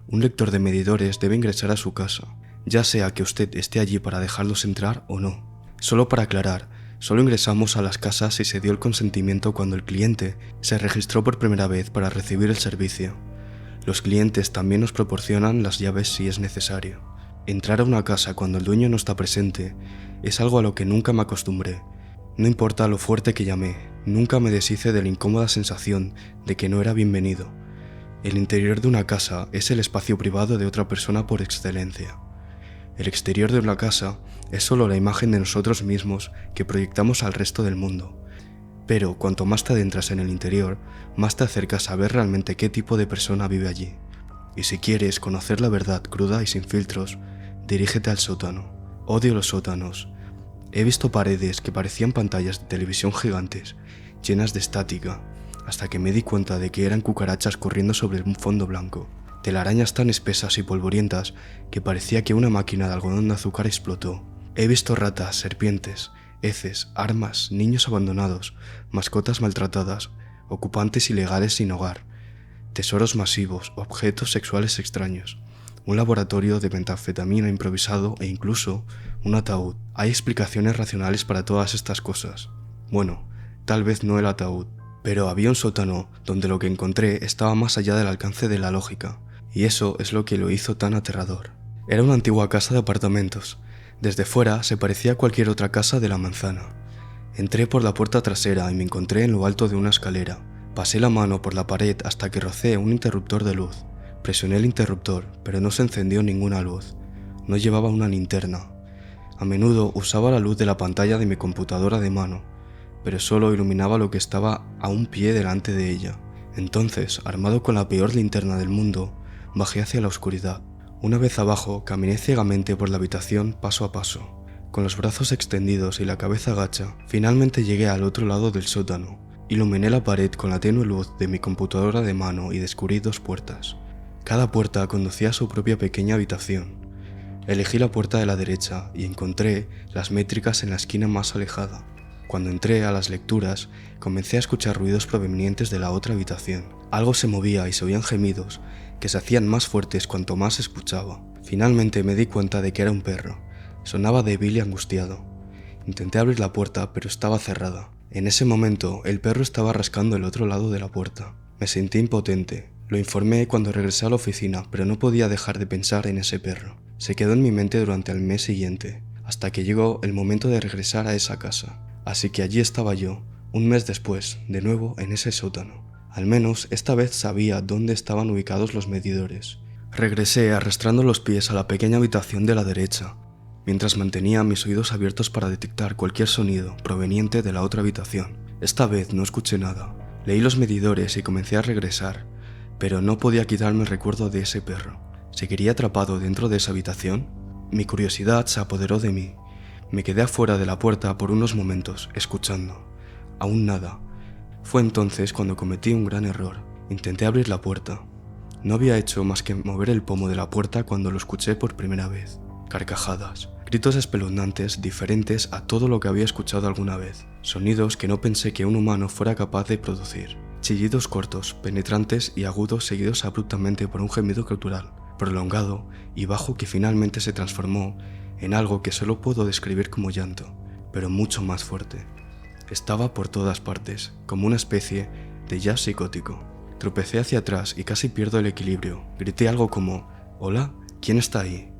un lector de medidores debe ingresar a su casa, ya sea que usted esté allí para dejarlos entrar o no. Solo para aclarar, solo ingresamos a las casas si se dio el consentimiento cuando el cliente se registró por primera vez para recibir el servicio. Los clientes también nos proporcionan las llaves si es necesario. Entrar a una casa cuando el dueño no está presente es algo a lo que nunca me acostumbré. No importa lo fuerte que llamé, nunca me deshice de la incómoda sensación de que no era bienvenido. El interior de una casa es el espacio privado de otra persona por excelencia. El exterior de una casa es solo la imagen de nosotros mismos que proyectamos al resto del mundo. Pero cuanto más te adentras en el interior, más te acercas a ver realmente qué tipo de persona vive allí. Y si quieres conocer la verdad cruda y sin filtros, dirígete al sótano. Odio los sótanos. He visto paredes que parecían pantallas de televisión gigantes, llenas de estática, hasta que me di cuenta de que eran cucarachas corriendo sobre un fondo blanco. Telarañas tan espesas y polvorientas que parecía que una máquina de algodón de azúcar explotó. He visto ratas, serpientes, heces, armas, niños abandonados, mascotas maltratadas, ocupantes ilegales sin hogar, tesoros masivos, objetos sexuales extraños, un laboratorio de metanfetamina improvisado e incluso un ataúd. Hay explicaciones racionales para todas estas cosas. Bueno, tal vez no el ataúd, pero había un sótano donde lo que encontré estaba más allá del alcance de la lógica, y eso es lo que lo hizo tan aterrador. Era una antigua casa de apartamentos. Desde fuera se parecía a cualquier otra casa de la manzana. Entré por la puerta trasera y me encontré en lo alto de una escalera. Pasé la mano por la pared hasta que rocé un interruptor de luz. Presioné el interruptor, pero no se encendió ninguna luz. No llevaba una linterna. A menudo usaba la luz de la pantalla de mi computadora de mano, pero solo iluminaba lo que estaba a un pie delante de ella. Entonces, armado con la peor linterna del mundo, bajé hacia la oscuridad. Una vez abajo, caminé ciegamente por la habitación paso a paso. Con los brazos extendidos y la cabeza gacha, finalmente llegué al otro lado del sótano. Iluminé la pared con la tenue luz de mi computadora de mano y descubrí 2 puertas. Cada puerta conducía a su propia pequeña habitación. Elegí la puerta de la derecha y encontré las métricas en la esquina más alejada. Cuando entré a las lecturas, comencé a escuchar ruidos provenientes de la otra habitación. Algo se movía y se oían gemidos, que se hacían más fuertes cuanto más escuchaba. Finalmente me di cuenta de que era un perro. Sonaba débil y angustiado. Intenté abrir la puerta, pero estaba cerrada. En ese momento, el perro estaba rascando el otro lado de la puerta. Me sentí impotente. Lo informé cuando regresé a la oficina, pero no podía dejar de pensar en ese perro. Se quedó en mi mente durante el mes siguiente, hasta que llegó el momento de regresar a esa casa. Así que allí estaba yo, un mes después, de nuevo en ese sótano. Al menos esta vez sabía dónde estaban ubicados los medidores. Regresé arrastrando los pies a la pequeña habitación de la derecha, mientras mantenía mis oídos abiertos para detectar cualquier sonido proveniente de la otra habitación. Esta vez no escuché nada. Leí los medidores y comencé a regresar, pero no podía quitarme el recuerdo de ese perro. ¿Seguiría atrapado dentro de esa habitación? Mi curiosidad se apoderó de mí. Me quedé afuera de la puerta por unos momentos, escuchando. Aún nada. Fue entonces cuando cometí un gran error. Intenté abrir la puerta. No había hecho más que mover el pomo de la puerta cuando lo escuché por primera vez. Carcajadas, gritos espeluznantes diferentes a todo lo que había escuchado alguna vez. Sonidos que no pensé que un humano fuera capaz de producir. Chillidos cortos, penetrantes y agudos seguidos abruptamente por un gemido cultural, prolongado y bajo que finalmente se transformó en algo que solo puedo describir como llanto, pero mucho más fuerte. Estaba por todas partes, como una especie de jazz psicótico. Tropecé hacia atrás y casi pierdo el equilibrio. Grité algo como, «Hola, ¿quién está ahí?»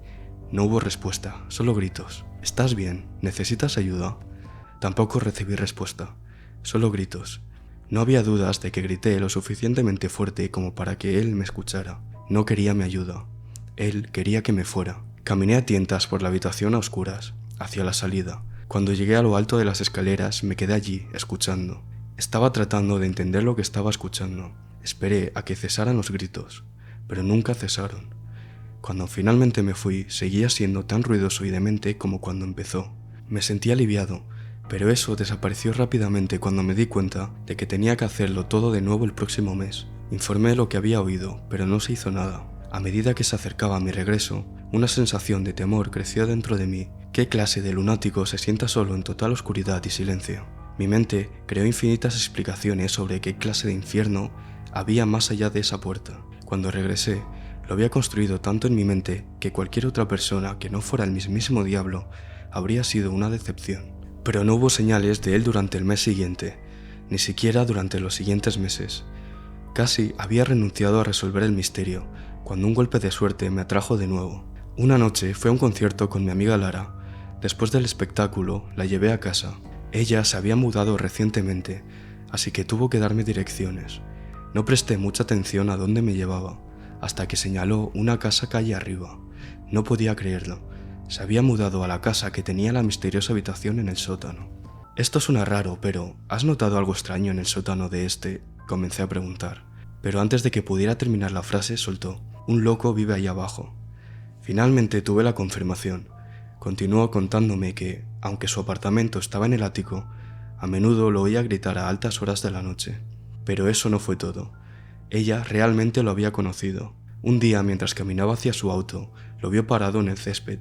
No hubo respuesta, solo gritos. «¿Estás bien? ¿Necesitas ayuda?» Tampoco recibí respuesta, solo gritos. No había dudas de que grité lo suficientemente fuerte como para que él me escuchara. No quería mi ayuda. Él quería que me fuera. Caminé a tientas por la habitación a oscuras, hacia la salida. Cuando llegué a lo alto de las escaleras, me quedé allí, escuchando. Estaba tratando de entender lo que estaba escuchando. Esperé a que cesaran los gritos, pero nunca cesaron. Cuando finalmente me fui, seguía siendo tan ruidoso y demente como cuando empezó. Me sentí aliviado, pero eso desapareció rápidamente cuando me di cuenta de que tenía que hacerlo todo de nuevo el próximo mes. Informé lo que había oído, pero no se hizo nada. A medida que se acercaba a mi regreso, una sensación de temor creció dentro de mí. ¿Qué clase de lunático se sienta solo en total oscuridad y silencio? Mi mente creó infinitas explicaciones sobre qué clase de infierno había más allá de esa puerta. Cuando regresé, lo había construido tanto en mi mente que cualquier otra persona que no fuera el mismísimo diablo habría sido una decepción. Pero no hubo señales de él durante el mes siguiente, ni siquiera durante los siguientes meses. Casi había renunciado a resolver el misterio, cuando un golpe de suerte me atrajo de nuevo. Una noche fue a un concierto con mi amiga Lara. Después del espectáculo, la llevé a casa. Ella se había mudado recientemente, así que tuvo que darme direcciones. No presté mucha atención a dónde me llevaba, hasta que señaló una casa calle arriba. No podía creerlo. Se había mudado a la casa que tenía la misteriosa habitación en el sótano. Esto suena raro, pero ¿has notado algo extraño en el sótano de este? Comencé a preguntar. Pero antes de que pudiera terminar la frase, soltó: un loco vive ahí abajo. Finalmente tuve la confirmación. Continuó contándome que, aunque su apartamento estaba en el ático, a menudo lo oía gritar a altas horas de la noche. Pero eso no fue todo. Ella realmente lo había conocido. Un día, mientras caminaba hacia su auto, lo vio parado en el césped.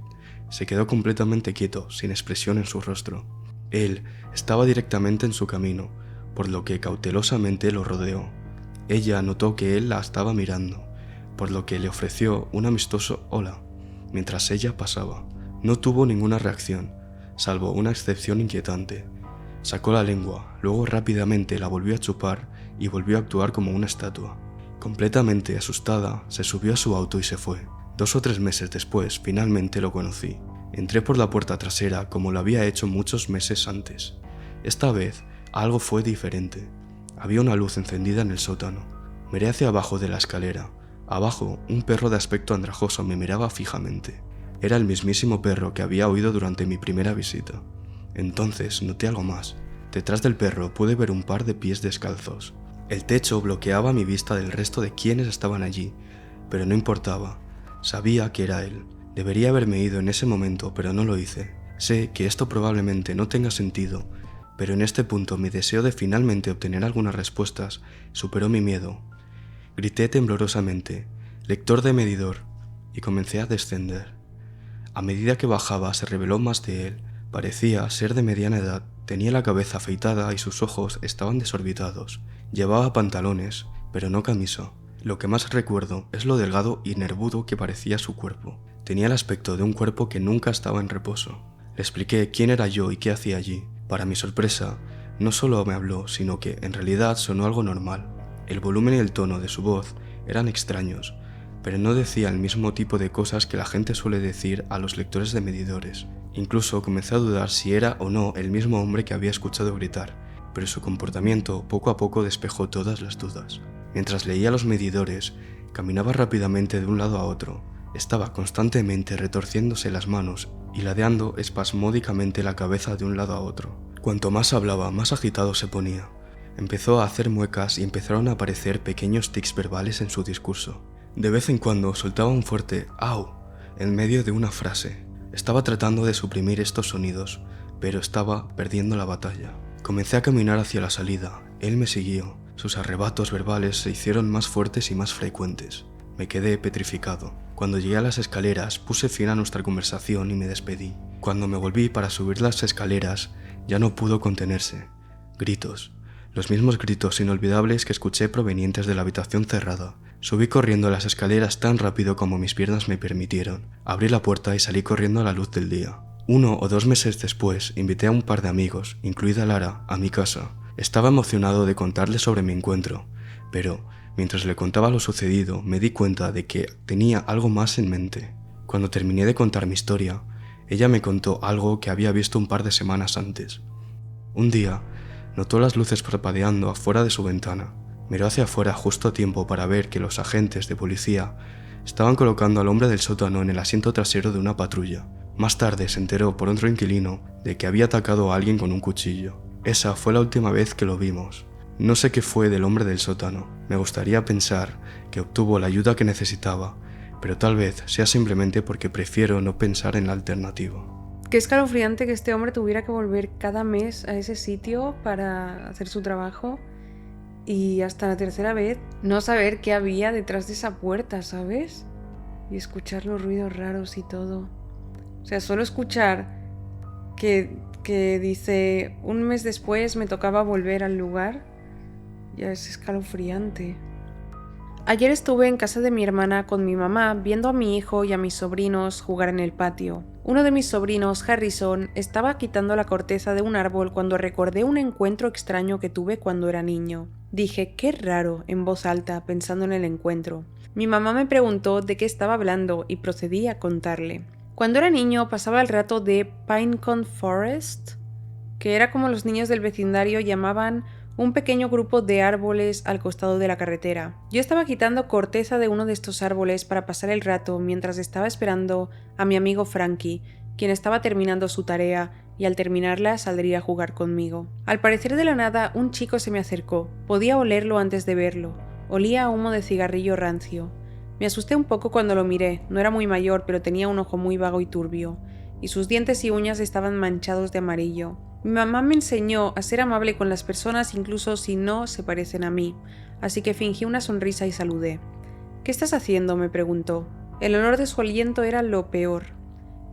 Se quedó completamente quieto, sin expresión en su rostro. Él estaba directamente en su camino, por lo que cautelosamente lo rodeó. Ella notó que él la estaba mirando, por lo que le ofreció un amistoso hola, mientras ella pasaba. No tuvo ninguna reacción, salvo una excepción inquietante. Sacó la lengua, luego rápidamente la volvió a chupar y volvió a actuar como una estatua. Completamente asustada, se subió a su auto y se fue. 2 o 3 meses después, finalmente lo conocí. Entré por la puerta trasera como lo había hecho muchos meses antes. Esta vez, algo fue diferente. Había una luz encendida en el sótano. Miré hacia abajo de la escalera. Abajo, un perro de aspecto andrajoso me miraba fijamente. Era el mismísimo perro que había oído durante mi primera visita. Entonces noté algo más. Detrás del perro pude ver un par de pies descalzos. El techo bloqueaba mi vista del resto de quienes estaban allí, pero no importaba. Sabía que era él. Debería haberme ido en ese momento, pero no lo hice. Sé que esto probablemente no tenga sentido, pero en este punto mi deseo de finalmente obtener algunas respuestas superó mi miedo. Grité temblorosamente: «Lector de medidor», y comencé a descender. A medida que bajaba se reveló más de él. Parecía ser de mediana edad, tenía la cabeza afeitada y sus ojos estaban desorbitados. Llevaba pantalones, pero no camisa. Lo que más recuerdo es lo delgado y nervudo que parecía su cuerpo. Tenía el aspecto de un cuerpo que nunca estaba en reposo. Le expliqué quién era yo y qué hacía allí. Para mi sorpresa, no solo me habló, sino que en realidad sonó algo normal. El volumen y el tono de su voz eran extraños, pero no decía el mismo tipo de cosas que la gente suele decir a los lectores de medidores. Incluso comencé a dudar si era o no el mismo hombre que había escuchado gritar, pero su comportamiento poco a poco despejó todas las dudas. Mientras leía los medidores, caminaba rápidamente de un lado a otro. Estaba constantemente retorciéndose las manos y ladeando espasmódicamente la cabeza de un lado a otro. Cuanto más hablaba, más agitado se ponía. Empezó a hacer muecas y empezaron a aparecer pequeños tics verbales en su discurso. De vez en cuando soltaba un fuerte «au» en medio de una frase. Estaba tratando de suprimir estos sonidos, pero estaba perdiendo la batalla. Comencé a caminar hacia la salida. Él me siguió. Sus arrebatos verbales se hicieron más fuertes y más frecuentes. Me quedé petrificado. Cuando llegué a las escaleras, puse fin a nuestra conversación y me despedí. Cuando me volví para subir las escaleras, ya no pudo contenerse. Gritos. Los mismos gritos inolvidables que escuché provenientes de la habitación cerrada. Subí corriendo las escaleras tan rápido como mis piernas me permitieron. Abrí la puerta y salí corriendo a la luz del día. 1 o 2 meses después, invité a un par de amigos, incluida Lara, a mi casa. Estaba emocionado de contarle sobre mi encuentro, pero mientras le contaba lo sucedido, me di cuenta de que tenía algo más en mente. Cuando terminé de contar mi historia, ella me contó algo que había visto un par de semanas antes. Un día, notó las luces parpadeando afuera de su ventana. Miró hacia afuera justo a tiempo para ver que los agentes de policía estaban colocando al hombre del sótano en el asiento trasero de una patrulla. Más tarde se enteró por otro inquilino de que había atacado a alguien con un cuchillo. Esa fue la última vez que lo vimos. No sé qué fue del hombre del sótano. Me gustaría pensar que obtuvo la ayuda que necesitaba, pero tal vez sea simplemente porque prefiero no pensar en la alternativa. Qué escalofriante que este hombre tuviera que volver cada mes a ese sitio para hacer su trabajo y hasta la tercera vez no saber qué había detrás de esa puerta, ¿sabes? Y escuchar los ruidos raros y todo. O sea, solo escuchar que dice: un mes después me tocaba volver al lugar, ya es escalofriante. Ayer estuve en casa de mi hermana con mi mamá viendo a mi hijo y a mis sobrinos jugar en el patio. Uno de mis sobrinos, Harrison, estaba quitando la corteza de un árbol cuando recordé un encuentro extraño que tuve cuando era niño. Dije «qué raro» en voz alta, pensando en el encuentro. Mi mamá me preguntó de qué estaba hablando y procedí a contarle. Cuando era niño pasaba el rato de Pinecone Forest, que era como los niños del vecindario llamaban un pequeño grupo de árboles al costado de la carretera. Yo estaba quitando corteza de uno de estos árboles para pasar el rato mientras estaba esperando a mi amigo Frankie, quien estaba terminando su tarea y al terminarla saldría a jugar conmigo. Al parecer de la nada, un chico se me acercó. Podía olerlo antes de verlo. Olía a humo de cigarrillo rancio. Me asusté un poco cuando lo miré. No era muy mayor, pero tenía un ojo muy vago y turbio, y sus dientes y uñas estaban manchados de amarillo. Mi mamá me enseñó a ser amable con las personas incluso si no se parecen a mí, así que fingí una sonrisa y saludé. ¿Qué estás haciendo?, me preguntó. El olor de su aliento era lo peor.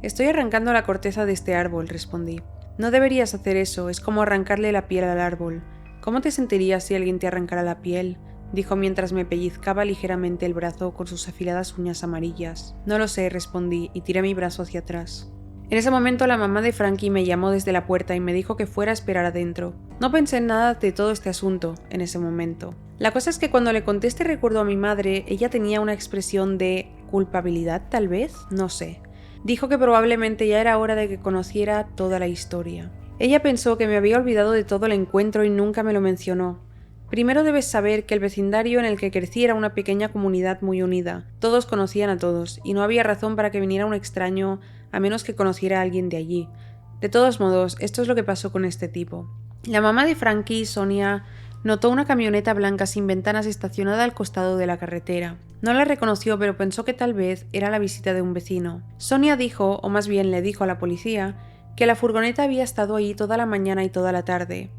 Estoy arrancando la corteza de este árbol, respondí. No deberías hacer eso, es como arrancarle la piel al árbol. ¿Cómo te sentirías si alguien te arrancara la piel?, dijo mientras me pellizcaba ligeramente el brazo con sus afiladas uñas amarillas. No lo sé, respondí y tiré mi brazo hacia atrás. En ese momento la mamá de Frankie me llamó desde la puerta y me dijo que fuera a esperar adentro. No pensé en nada de todo este asunto en ese momento. La cosa es que cuando le conté este recuerdo a mi madre, ella tenía una expresión de culpabilidad, tal vez, no sé. Dijo que probablemente ya era hora de que conociera toda la historia. Ella pensó que me había olvidado de todo el encuentro y nunca me lo mencionó. Primero debes saber que el vecindario en el que crecí era una pequeña comunidad muy unida. Todos conocían a todos, y no había razón para que viniera un extraño a menos que conociera a alguien de allí. De todos modos, esto es lo que pasó con este tipo. La mamá de Frankie, Sonia, notó una camioneta blanca sin ventanas estacionada al costado de la carretera. No la reconoció, pero pensó que tal vez era la visita de un vecino. Sonia dijo, o más bien le dijo a la policía, que la furgoneta había estado allí toda la mañana y toda la tarde.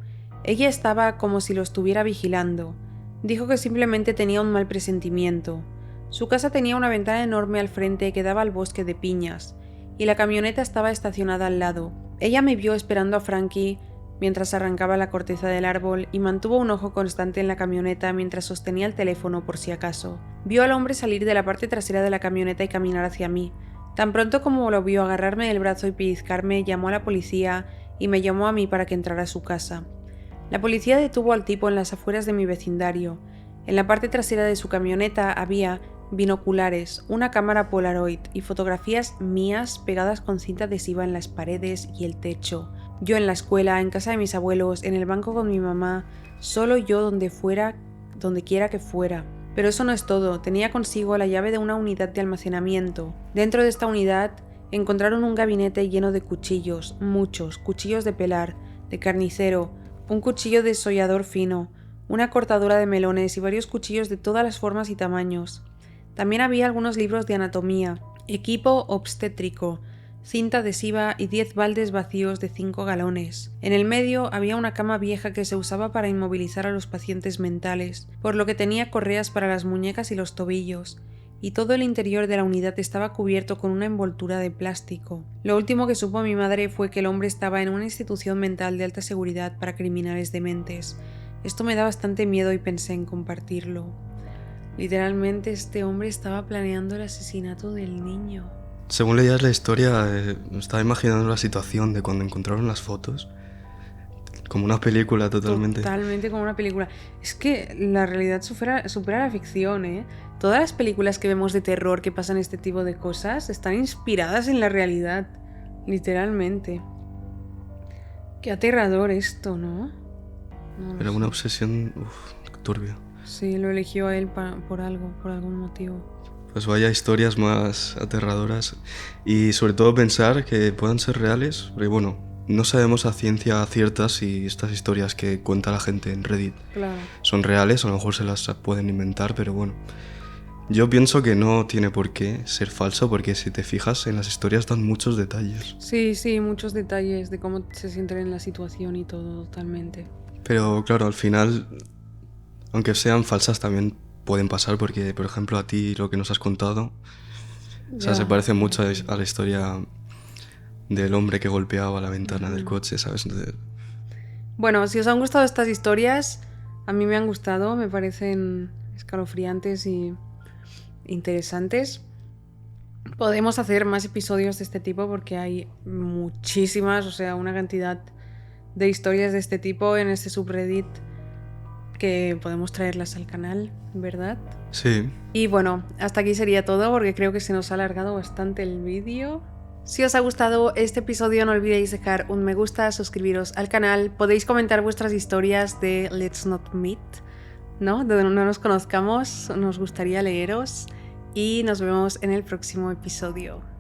Ella estaba como si lo estuviera vigilando. Dijo que simplemente tenía un mal presentimiento. Su casa tenía una ventana enorme al frente que daba al bosque de piñas, y la camioneta estaba estacionada al lado. Ella me vio esperando a Frankie mientras arrancaba la corteza del árbol y mantuvo un ojo constante en la camioneta mientras sostenía el teléfono por si acaso. Vio al hombre salir de la parte trasera de la camioneta y caminar hacia mí. Tan pronto como lo vio agarrarme del brazo y pellizcarme, llamó a la policía y me llamó a mí para que entrara a su casa. La policía detuvo al tipo en las afueras de mi vecindario. En la parte trasera de su camioneta había binoculares, una cámara Polaroid y fotografías mías pegadas con cinta adhesiva en las paredes y el techo. Yo en la escuela, en casa de mis abuelos, en el banco con mi mamá, solo yo donde quiera que fuera. Pero eso no es todo, tenía consigo la llave de una unidad de almacenamiento. Dentro de esta unidad encontraron un gabinete lleno de cuchillos, muchos, cuchillos de pelar, de carnicero, un cuchillo desollador fino, una cortadora de melones y varios cuchillos de todas las formas y tamaños. También había algunos libros de anatomía, equipo obstétrico, cinta adhesiva y 10 baldes vacíos de 5 galones. En el medio había una cama vieja que se usaba para inmovilizar a los pacientes mentales, por lo que tenía correas para las muñecas y los tobillos, y todo el interior de la unidad estaba cubierto con una envoltura de plástico. Lo último que supo mi madre fue que el hombre estaba en una institución mental de alta seguridad para criminales dementes. Esto me da bastante miedo y pensé en compartirlo. Literalmente este hombre estaba planeando el asesinato del niño. Según leías la historia, me estaba imaginando la situación de cuando encontraron las fotos. Como una película totalmente. Totalmente como una película. Es que la realidad supera la ficción, ¿eh? Todas las películas que vemos de terror que pasan este tipo de cosas están inspiradas en la realidad. Literalmente. Qué aterrador esto, ¿no? No Era sé. una obsesión turbia. Sí, lo eligió a él por algún motivo. Pues vaya historias más aterradoras. Y sobre todo pensar que puedan ser reales. Porque bueno, no sabemos a ciencia cierta si estas historias que cuenta la gente en Reddit Claro. son reales. A lo mejor se las pueden inventar, pero bueno. Yo pienso que no tiene por qué ser falso porque si te fijas en las historias dan muchos detalles. Sí, muchos detalles de cómo se sienten en la situación y todo, totalmente. Pero claro, al final, aunque sean falsas también pueden pasar porque, por ejemplo, a ti lo que nos has contado, o sea, Ya. se parece mucho a la historia del hombre que golpeaba la ventana del coche, ¿sabes? Entonces, Bueno, si os han gustado estas historias, a mí me han gustado, me parecen escalofriantes y interesantes. Podemos hacer más episodios de este tipo porque hay muchísimas, o sea, una cantidad de historias de este tipo en este subreddit que podemos traerlas al canal, ¿verdad? Sí. Y bueno, hasta aquí sería todo porque creo que se nos ha alargado bastante el vídeo. Si os ha gustado este episodio no olvidéis dejar un me gusta, suscribiros al canal, podéis comentar vuestras historias de Let's Not Meet, ¿no? De donde no nos conozcamos, nos gustaría leeros y nos vemos en el próximo episodio.